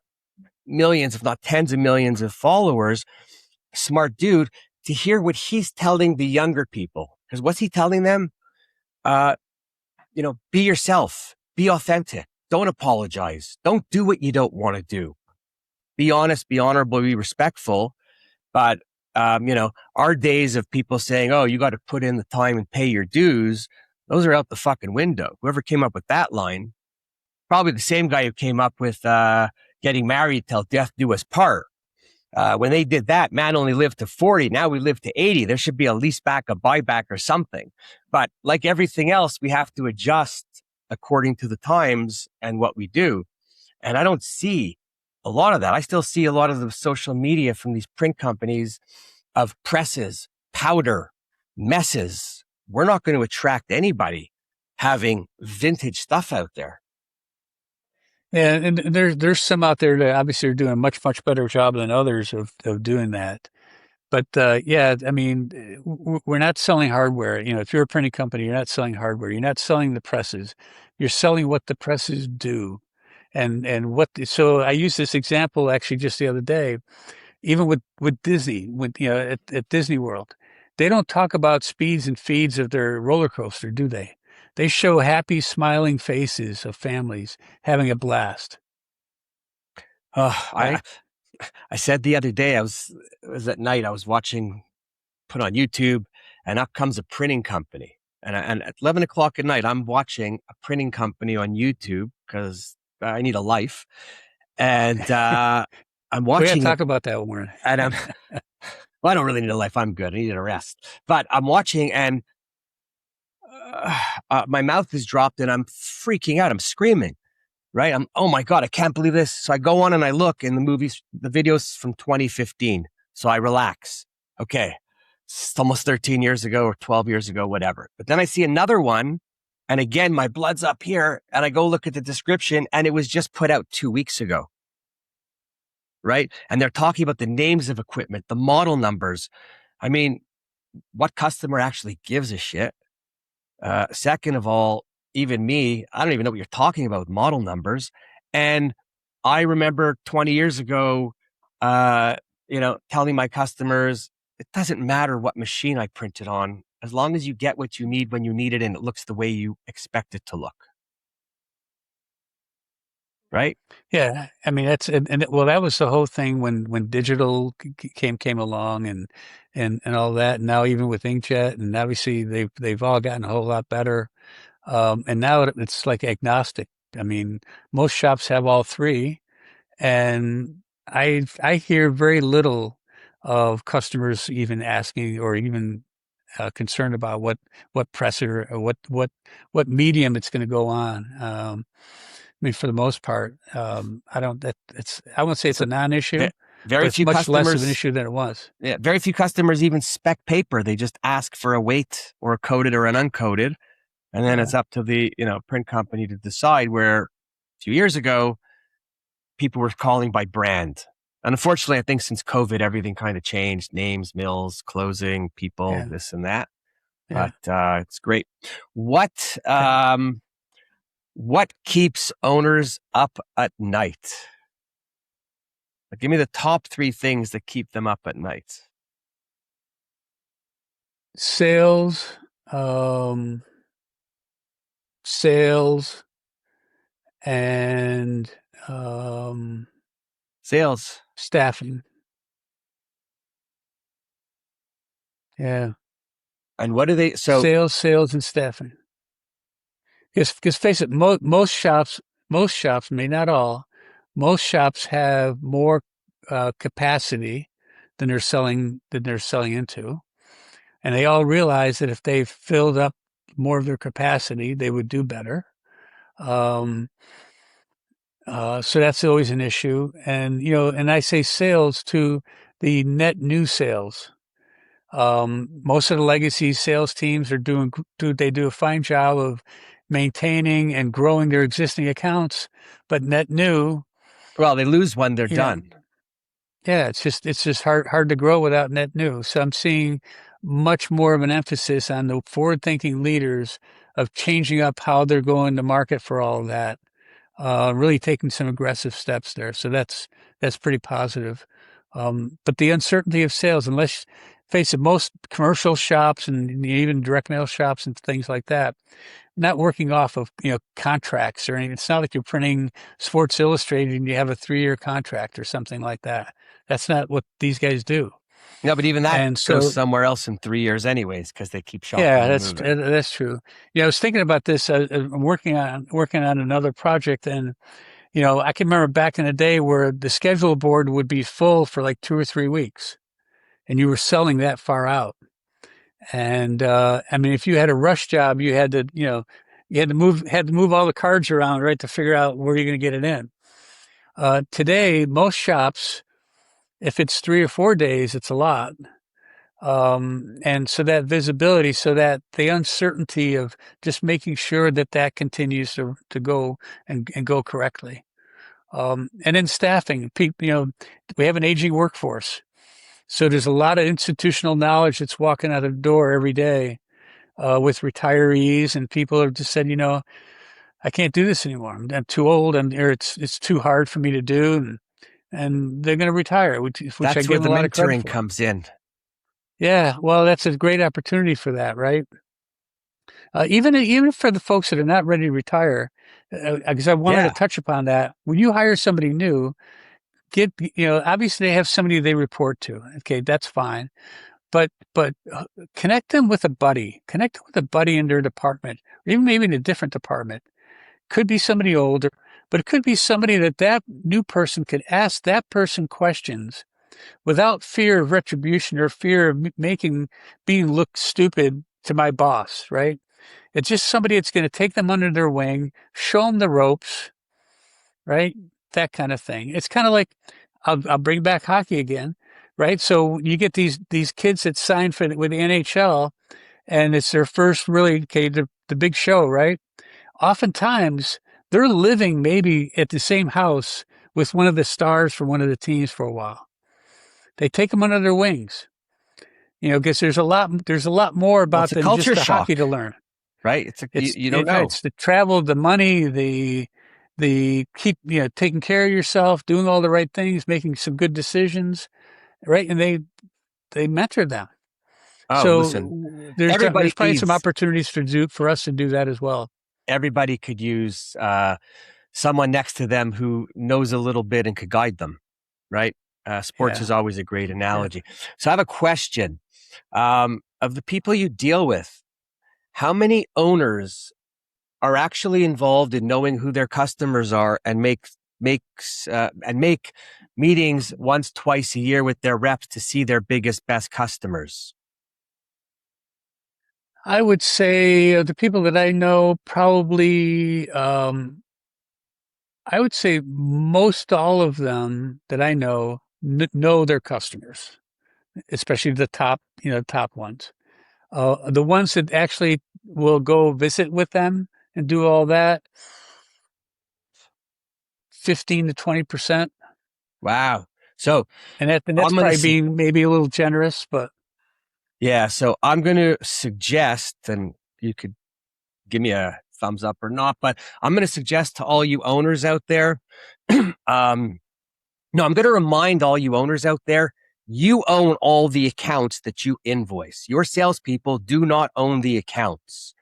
millions, if not tens of millions of followers. Smart dude, to hear what he's telling the younger people. Because what's he telling them? Be yourself. Be authentic. Don't apologize. Don't do what you don't want to do. Be honest, be honorable, be respectful. But, our days of people saying, oh, you got to put in the time and pay your dues, those are out the fucking window. Whoever came up with that line, probably the same guy who came up with getting married till death do us part. When they did that, man only lived to 40. Now we live to 80. There should be a lease back, a buyback or something. But like everything else, we have to adjust according to the times and what we do. And I don't see a lot of that. I still see a lot of the social media from these print companies of presses, powder, messes. We're not going to attract anybody having vintage stuff out there. Yeah, and there's some out there that obviously are doing a much better job than others of doing that. But yeah, I mean, we're not selling hardware. If you're a printing company, you're not selling hardware. You're not selling the presses. You're selling what the presses do. And so I used this example actually just the other day, even with Disney, at Disney World, they don't talk about speeds and feeds of their roller coaster, do they? They show happy, smiling faces of families having a blast. Right? I said the other day, it was at night, I was watching, put on YouTube, and up comes a printing company. And at 11 o'clock at night, I'm watching a printing company on YouTube because I need a life. And I'm watching. We gotta talk about that, Warren. And well, I don't really need a life. I'm good. I need a rest. But I'm watching, and my mouth is dropped, and I'm freaking out. I'm screaming. Right? Oh my God, I can't believe this. So I go on and I look in the videos from 2015. So I relax. Okay. It's almost 13 years ago or 12 years ago, whatever. But then I see another one. And again, my blood's up here and I go look at the description and it was just put out 2 weeks ago. Right? And they're talking about the names of equipment, the model numbers. I mean, what customer actually gives a shit? Second of all, even me, I don't even know what you're talking about with model numbers. And I remember 20 years ago, telling my customers, it doesn't matter what machine I print it on, as long as you get what you need when you need it and it looks the way you expect it to look. Right? Yeah, I mean well, that was the whole thing when digital came along and all that. And now even with inkjet, and obviously they've all gotten a whole lot better. And now it's like agnostic. I mean, most shops have all three, and I hear very little of customers even asking or even concerned about what presser or what medium it's going to go on. mean, for the most part, I don't. I won't say it's So a non-issue, but very it's few much less of an customers, issue than it was. yeah, very few customers even spec paper. They just ask for a weight or a coated or an uncoated. And then Yeah, it's up to the, print company to decide, where a few years ago, people were calling by brand. And unfortunately, I think since COVID, everything kind of changed: names, mills, closing, people, yeah, this and that. yeah. But it's great. What Okay. what keeps owners up at night? Like, give me the top three things that keep them up at night. Sales, um, sales, and Sales. staffing. Yeah, And what do they, so, sales, and staffing. Because face it, most shops, may not all, most shops have more capacity than they're selling into, and they all realize that if they filled up more of their capacity, they would do better. Um, so that's always an issue, and and I say sales to the net new sales. Most of the legacy sales teams they do a fine job of maintaining and growing their existing accounts, but net new, well, they lose when they're you know, done. yeah, it's just hard to grow without net new. So I'm seeing much more of an emphasis on the forward thinking leaders of changing up how they're going to market for all of that. Really taking some aggressive steps there. So that's pretty positive. But the uncertainty of sales, unless face it, most commercial shops and even direct mail shops and things like that, not working off of contracts or anything. It's not like you're printing Sports Illustrated and you have a 3-year contract or something like that. That's not what these guys do. No, but even that And goes so, somewhere else in 3 years anyways, because they keep shopping yeah, and moving. that's true. I was thinking about this. I'm working on another project, and I can remember back in the day where the schedule board would be full for like 2 or 3 weeks, and you were selling that far out. And I mean, if you had a rush job, you had to move all the cards around, right, to figure out where you're going to get it in. Today, most shops, if it's 3 or 4 days, it's a lot. And so that visibility, so that the uncertainty of just making sure that that continues to go and go correctly. And then staffing, we have an aging workforce. So there's a lot of institutional knowledge that's walking out of the door every day with retirees, and people have just said, I can't do this anymore. I'm too old, or it's too hard for me to do, and they're going to retire, which I That's where give them the a lot of credit mentoring for. comes in. Yeah, well, that's a great opportunity for that, right? Even for the folks that are not ready to retire, because I wanted to Yeah, touch upon that. When you hire somebody new, obviously they have somebody they report to. Okay, that's fine. But connect them with a buddy. Connect them with a buddy in their department, or even maybe in a different department. Could be somebody older, but it could be somebody that new person could ask that person questions without fear of retribution or fear of being look stupid to my boss, right? It's just somebody that's going to take them under their wing, show them the ropes, right? That kind of thing. It's kind of like I'll bring back hockey again, right? So you get these kids that sign with the NHL, and it's their first really the big show, right? Oftentimes they're living maybe at the same house with one of the stars from one of the teams for a while. They take them under their wings, because there's a lot more well, about it's a than just culture the hockey to shock, learn. right? You don't know. It's the travel, the money, the keep taking care of yourself, doing all the right things, making some good decisions, right? And they mentor them. Oh, listen, So there's everybody probably some needs, opportunities for us to do that as well. everybody could use someone next to them who knows a little bit and could guide them, right? Sports Yeah. is always a great Yeah. analogy. So I have a question. Of the people you deal with, how many owners are actually involved in knowing who their customers are and make meetings once, twice a year with their reps to see their biggest, best customers? I would say the people that I know probably I would say most all of them that I know their customers, especially the top ones. The ones that actually will go visit with them and do all that, 15 to 20%. Wow. So And that's I'm going probably to, being maybe a little generous, but yeah. So I'm going to suggest, and you could give me a thumbs up or not, but I'm going to suggest to all you owners out there, no, I'm going to remind all you owners out there, you own all the accounts that you invoice. Your salespeople do not own the accounts.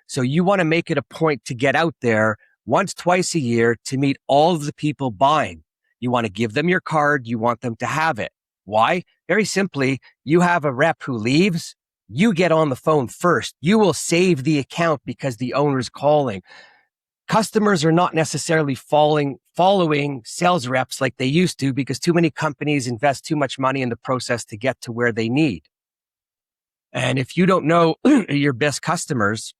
So you want to make it a point to get out there once, twice a year to meet all of the people buying. You want to give them your card. You want them to have it. Why? Very simply, you have a rep who leaves. You get on the phone first. You will save the account because the owner's calling. Customers are not necessarily following sales reps like they used to because too many companies invest too much money in the process to get to where they need. And if you don't know your best customers,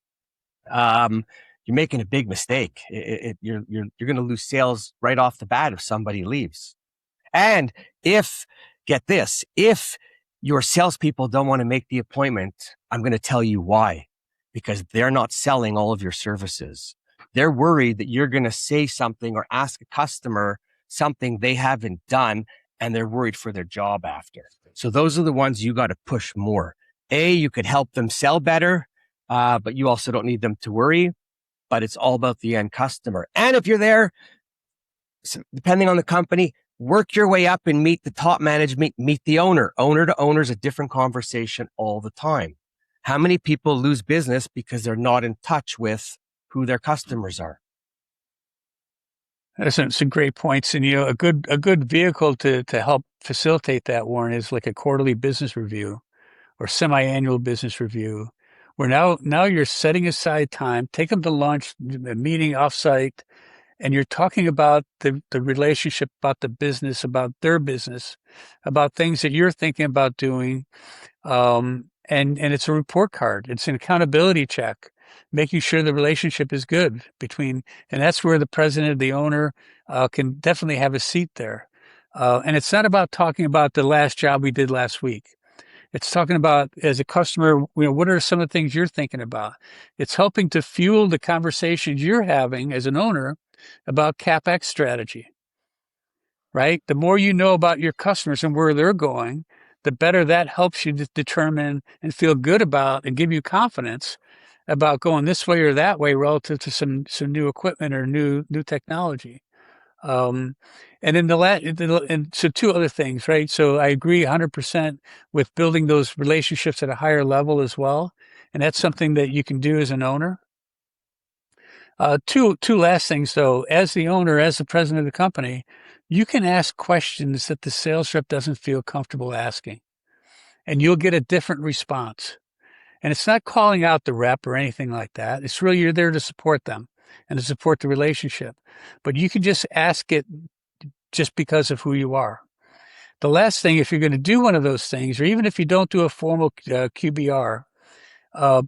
you're making a big mistake. You're going to lose sales right off the bat if somebody leaves. And get this, if your salespeople don't want to make the appointment, I'm going to tell you why. Because they're not selling all of your services. They're worried that you're going to say something or ask a customer something they haven't done, and they're worried for their job after. So those are the ones you got to push more. You could help them sell better, but you also don't need them to worry. But it's all about the end customer. And if you're there, depending on the company, work your way up and meet the top management, meet the owner. Owner to owner is a different conversation all the time. How many people lose business because they're not in touch with who their customers are? That's some great points. And, a good vehicle to help facilitate that, Warren, is like a quarterly business review or semi-annual business review, where now you're setting aside time, take them to lunch, a meeting offsite, and you're talking about the relationship, about the business, about their business, about things that you're thinking about doing. And it's a report card. It's an accountability check, making sure the relationship is good and that's where the president, the owner, can definitely have a seat there. And it's not about talking about the last job we did last week. It's talking about, as a customer, what are some of the things you're thinking about? It's helping to fuel the conversations you're having as an owner about CapEx strategy, right? The more you know about your customers and where they're going, the better that helps you determine and feel good about and give you confidence about going this way or that way relative to some new equipment or new technology. And then and so two other things, right? So I agree 100% with building those relationships at a higher level as well. And that's something that you can do as an owner. Two last things though, as the owner, as the president of the company, you can ask questions that the sales rep doesn't feel comfortable asking, and you'll get a different response. And it's not calling out the rep or anything like that. It's really, you're there to support them and to support the relationship, but you can just ask it just because of who you are. The last thing, if you're going to do one of those things, or even if you don't do a formal QBR,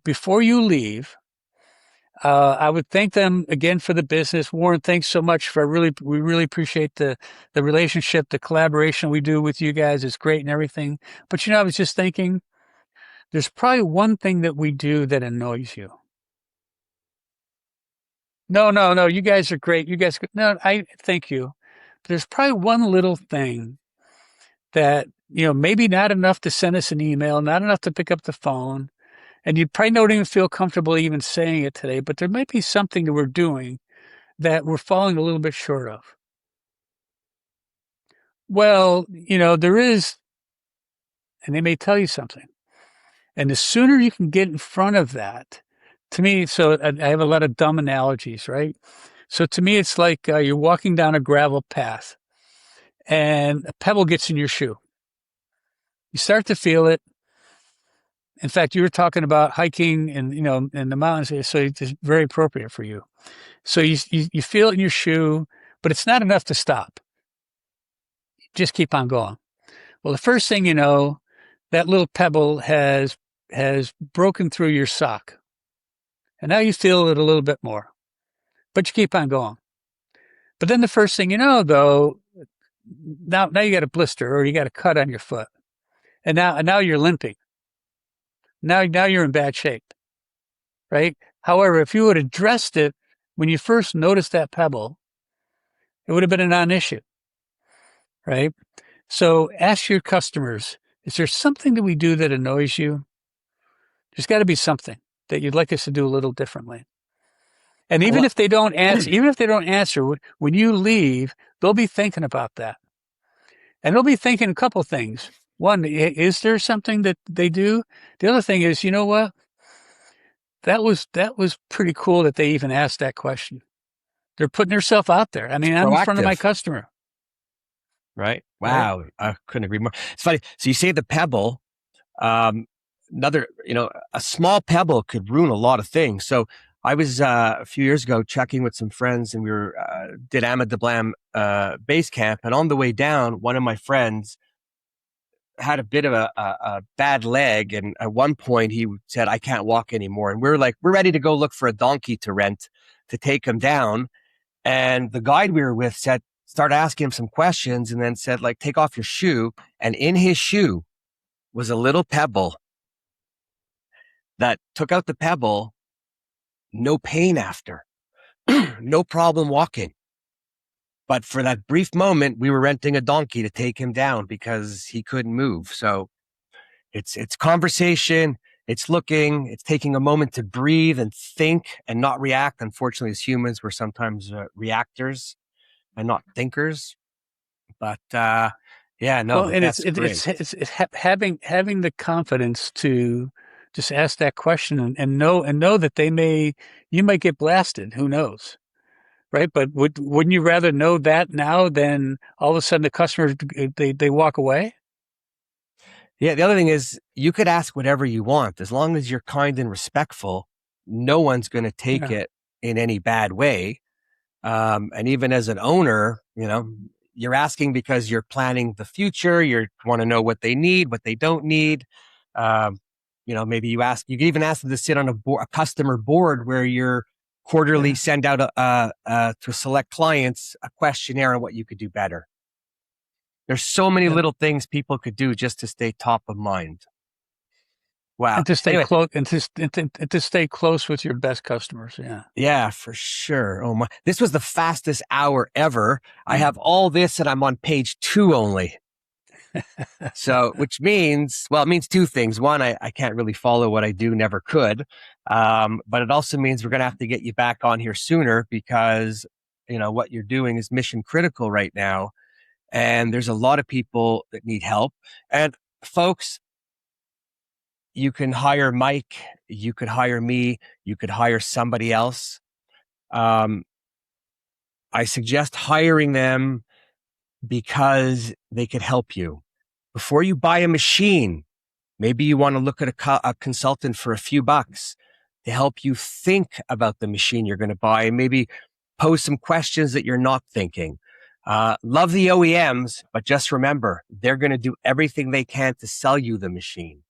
before you leave, I would thank them again for the business. Warren, thanks so much we really appreciate the relationship, the collaboration we do with you guys. It's great and everything. But I was just thinking, there's probably one thing that we do that annoys you. No, you guys are great. No, I thank you. But there's probably one little thing that, maybe not enough to send us an email, not enough to pick up the phone. And you probably don't even feel comfortable even saying it today, but there might be something that we're doing that we're falling a little bit short of. Well, there is, and they may tell you something. And the sooner you can get in front of that, to me, so I have a lot of dumb analogies, right? So to me, it's like you're walking down a gravel path and a pebble gets in your shoe. You start to feel it. In fact, you were talking about hiking and, in the mountains, so it's very appropriate for you. So you feel it in your shoe, but it's not enough to stop. Just keep on going. Well, the first thing you know, that little pebble has broken through your sock. And now you feel it a little bit more, but you keep on going. But then the first thing you know, though, now you got a blister or you got a cut on your foot, and now you're limping. Now you're in bad shape, right? However, if you had addressed it when you first noticed that pebble, it would have been a non-issue, right? So ask your customers, is there something that we do that annoys you? There's got to be something that you'd like us to do a little differently. And I even lo- if they don't answer, when you leave, they'll be thinking about that. And they'll be thinking a couple things. One, is there something that they do? The other thing is, you know what? That was pretty cool that they even asked that question. They're putting themselves out there. I it's mean, I'm in front of my proactive, customer, right? right? Wow, I couldn't agree more. It's funny. So you say the pebble. Um, Another, a small pebble could ruin a lot of things. So I was a few years ago checking with some friends, and we were did Ama de Blam base camp, and on the way down, one of my friends had a bit of a bad leg, and at one point he said, "I can't walk anymore." And we're like, we're ready to go look for a donkey to rent to take him down. And the guide we were with said, started asking him some questions, and then said, like, take off your shoe. And in his shoe was a little pebble that took out the pebble, no pain after, no problem walking. But for that brief moment, we were renting a donkey to take him down because he couldn't move. So it's conversation, it's looking, it's taking a moment to breathe and think and not react. Unfortunately, as humans, we're sometimes reactors and not thinkers. But yeah, no, Well, but and it's that's it, great. it's having the confidence to just ask that question and know that you might get blasted. Who knows, right? But wouldn't you rather know that now than all of a sudden the customer they walk away? Yeah, the other thing is you could ask whatever you want as long as you're kind and respectful. No one's going to take Yeah, it in any bad way. And even as an owner, you're asking because you're planning the future. You want to know what they need, what they don't need. Um, maybe you can even ask them to sit on a customer board where you're quarterly yeah, send out to select clients a questionnaire on what you could do better. There's so many yeah. little things people could do just to stay top of mind. Wow. And to stay Anyway, close and to stay close with your best customers. Yeah. yeah, for sure. Oh my, this was the fastest hour ever. I have all this and I'm on page 2 only. So, which means, well, it means two things. One, I can't really follow what I do, never could. But it also means we're going to have to get you back on here sooner because, what you're doing is mission critical right now. And there's a lot of people that need help. And folks, you can hire Mike, you could hire me, you could hire somebody else. Um, I suggest hiring them because they could help you. Before you buy a machine, maybe you want to look at a consultant for a few bucks to help you think about the machine you're going to buy and maybe pose some questions that you're not thinking. Love the OEMs, but just remember, they're going to do everything they can to sell you the machine,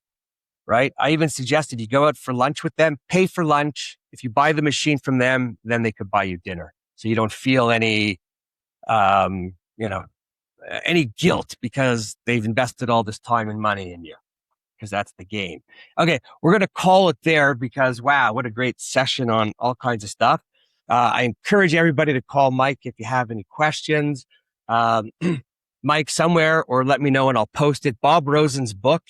right? I even suggested you go out for lunch with them, pay for lunch. If you buy the machine from them, then they could buy you dinner. So you don't feel um, you know, any guilt because they've invested all this time and money in you, because that's the game. Okay, we're going to call it there because, wow, what a great session on all kinds of stuff. I encourage everybody to call Mike if you have any questions. Um, Mike somewhere, or let me know and I'll post it. Bob Rosen's book,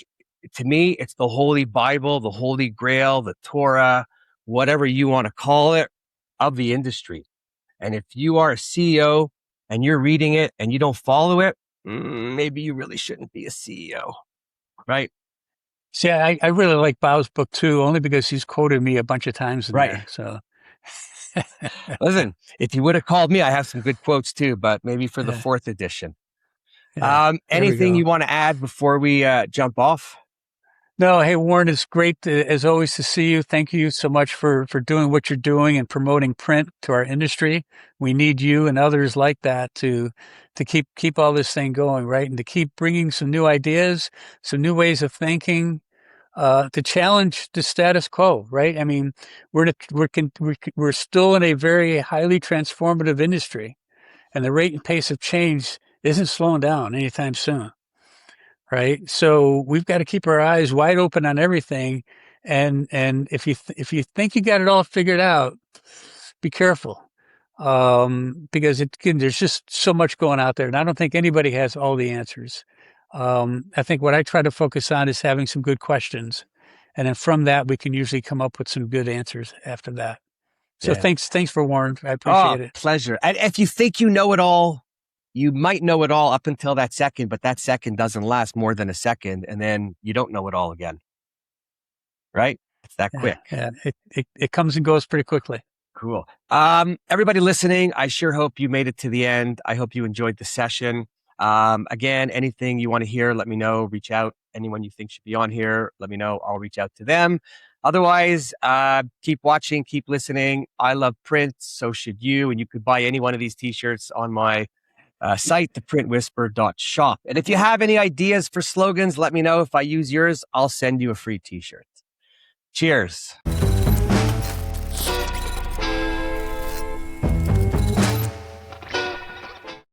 to me, it's the Holy Bible, the Holy Grail, the Torah, whatever you want to call it, of the industry. And if you are a CEO and you're reading it and you don't follow it, maybe you really shouldn't be a CEO, right? See, I really like Bob's book too, only because he's quoted me a bunch of times in Right. there. So, Listen, if you would have called me, I have some good quotes too, but maybe for the yeah, fourth edition. yeah, there we Anything go. you want to add before we jump off? No, hey Warren, it's great as always to see you. Thank you so much for doing what you're doing and promoting print to our industry. We need you and others like that to keep all this thing going, right? And to keep bringing some new ideas, some new ways of thinking, to challenge the status quo, right? I mean, we're still in a very highly transformative industry. and the rate and pace of change isn't slowing down anytime soon. Right. So we've got to keep our eyes wide open on everything. And if you think you got it all figured out, be careful. Because there's just so much going out there, and I don't think anybody has all the answers. I think what I try to focus on is having some good questions. And then from that, we can usually come up with some good answers after that. So Yeah. thanks for Warren. I appreciate it. Pleasure. And if you think you know it all, you might know it all up until that second, but that second doesn't last more than a second, and then you don't know it all again. Right? It's that quick. Yeah. It comes and goes pretty quickly. Cool. Everybody listening, I sure hope you made it to the end. I hope you enjoyed the session. Again, anything you want to hear, let me know. Reach out. Anyone you think should be on here, let me know. I'll reach out to them. Otherwise, keep watching, keep listening. I love print, so should you. And you could buy any one of these t-shirts on my site, theprintwhisper.shop. And if you have any ideas for slogans, let me know. If I use yours, I'll send you a free t-shirt. Cheers.